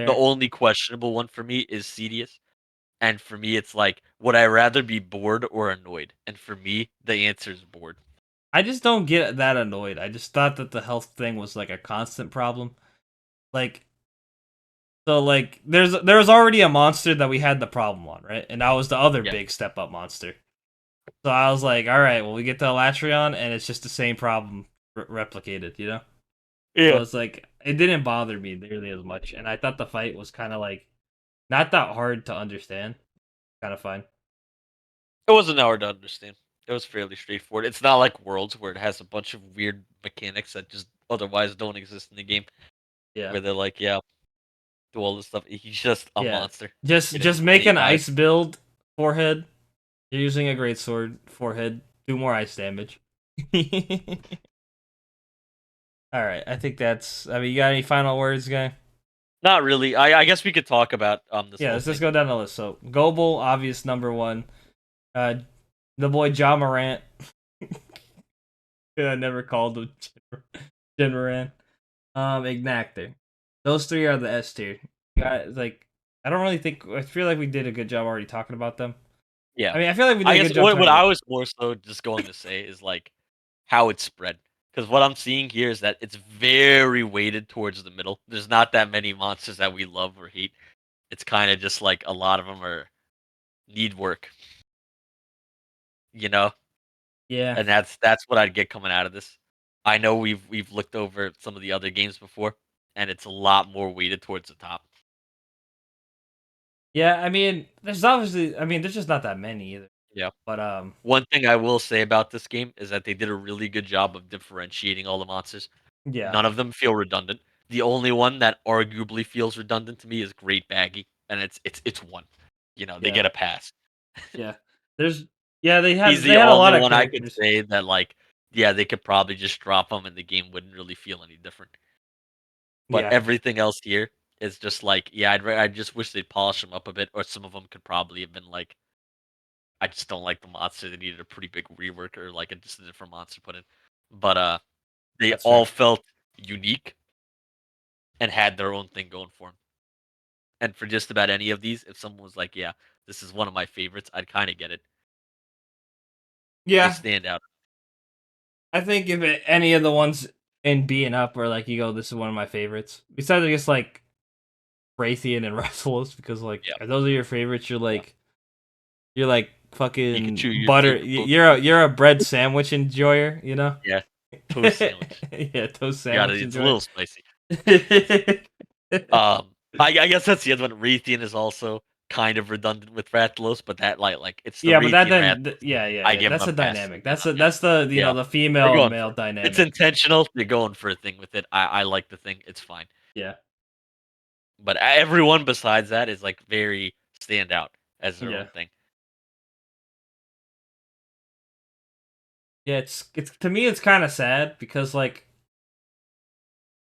The There. only questionable one for me is Cedius. And for me, it's like, would I rather be bored or annoyed? And for me, the answer is bored. I just don't get that annoyed. I just thought that the health thing was like a constant problem. Like like there was already a monster that we had the problem on, right? And that was the other Yeah. big step up monster. So I was like, all right, well we get to Elatrion and it's just the same problem replicated, you know? So Yeah. it's like it didn't bother me nearly as much, and I thought the fight was kind of like not that hard to understand, kind of fine. It wasn't hard to understand. It was fairly straightforward. It's not like Worlds where it has a bunch of weird mechanics that just otherwise don't exist in the game. Yeah, Where they're like, yeah, do all this stuff. He's just a yeah. monster. Just Hit him just make and he an dies. ice build forehead. You're using a great sword forehead. Do more ice damage. All right, I think that's. I mean, you got any final words, guy? Not really. I guess we could talk about this Yeah, whole let's just thing. go down the list. So Goble, obvious number one. Uh, the boy John Morant. I never called him Jin Moran. Ignactor. Those three are the S tier. Like, I don't really think. I feel like we did a good job already talking about them. Yeah. I mean, I feel like we did I a guess good job what talking about. I was more so just going to say is like how it's spread. Because what I'm seeing here is that it's very weighted towards the middle. There's not that many monsters that we love or hate. It's kind of just like a lot of them are need work, you know, Yeah, and that's what I'd get coming out of this. I know we've looked over some of the other games before, and it's a lot more weighted towards the top. yeah. I mean, there's obviously. I mean, there's just not that many either. Yeah. But One thing I will say about this game is that they did a really good job of differentiating all the monsters. yeah, None of them feel redundant. The only one that arguably feels redundant to me is Great Baggy, and it's one. You know, they yeah, get a pass. yeah. There's yeah. They He's had the they had a only lot of one I could characters. say that like, yeah, they could probably just drop him and the game wouldn't really feel any different. But Yeah, everything else here is just like, yeah, I just wish they'd polish them up a bit, or some of them could probably have been like, I just don't like the monster. They needed a pretty big rework or like just a different monster put in. But they that's fair. all felt unique and had their own thing going for them. And for just about any of these, if someone was like, "Yeah, this is one of my favorites," I'd kind of get it. They Yeah, stand out. I think if any of the ones in B and up are like you go, this is one of my favorites. Besides, I guess like Raytheon and Rathalos, because like Yeah, if those are your favorites, yeah. you're like fucking Pikachu, your butter. favorite You're a bread sandwich enjoyer, you know? yeah, toast sandwich. Yeah, toast You got sandwich it. It's a enjoyer. little spicy. I guess that's the other one. Raytheon is also kind of redundant with Rathalos, but that it's the Yeah, but that Raytheon then Rathalos. yeah, yeah, I yeah. give him That's a a pass. dynamic. You know, yeah, That's the yeah. the They're female and going for male it. It's dynamic. intentional. They're going for a thing with it. I like the thing. It's fine. Yeah, But everyone besides that is like very stand out as their yeah, own thing. yeah. It's to me, it's kind of sad because like,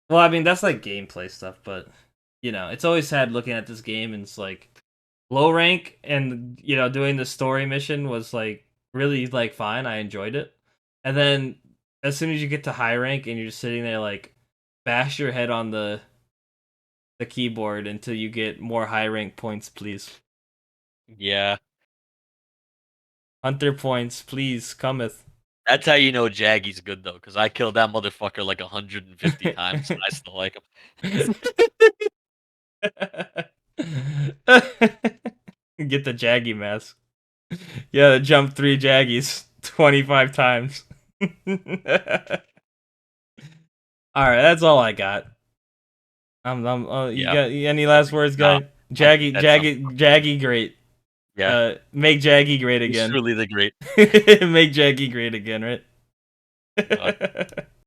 well, I mean that's like gameplay stuff, but it's always sad looking at this game and it's like low rank and doing the story mission was like really like fine. I enjoyed it, and then as soon as you get to high rank and you're just sitting there like Bash your head on the keyboard until you get more high rank points, please. Yeah. Hunter points, please, cometh. That's how you know Jaggy's good though, because I killed that motherfucker like 150 times. I still like him. Get the Jaggy mask. Yeah, jump 3 Jaggies 25 times. All right, that's all I got. You Yeah, got any last perfect. words, Nah, guy? Jaggy, that's something. Jaggy, Jaggy, great. Yeah, Make Jaggy great he's again. truly the great Make Jaggy great again, God. right?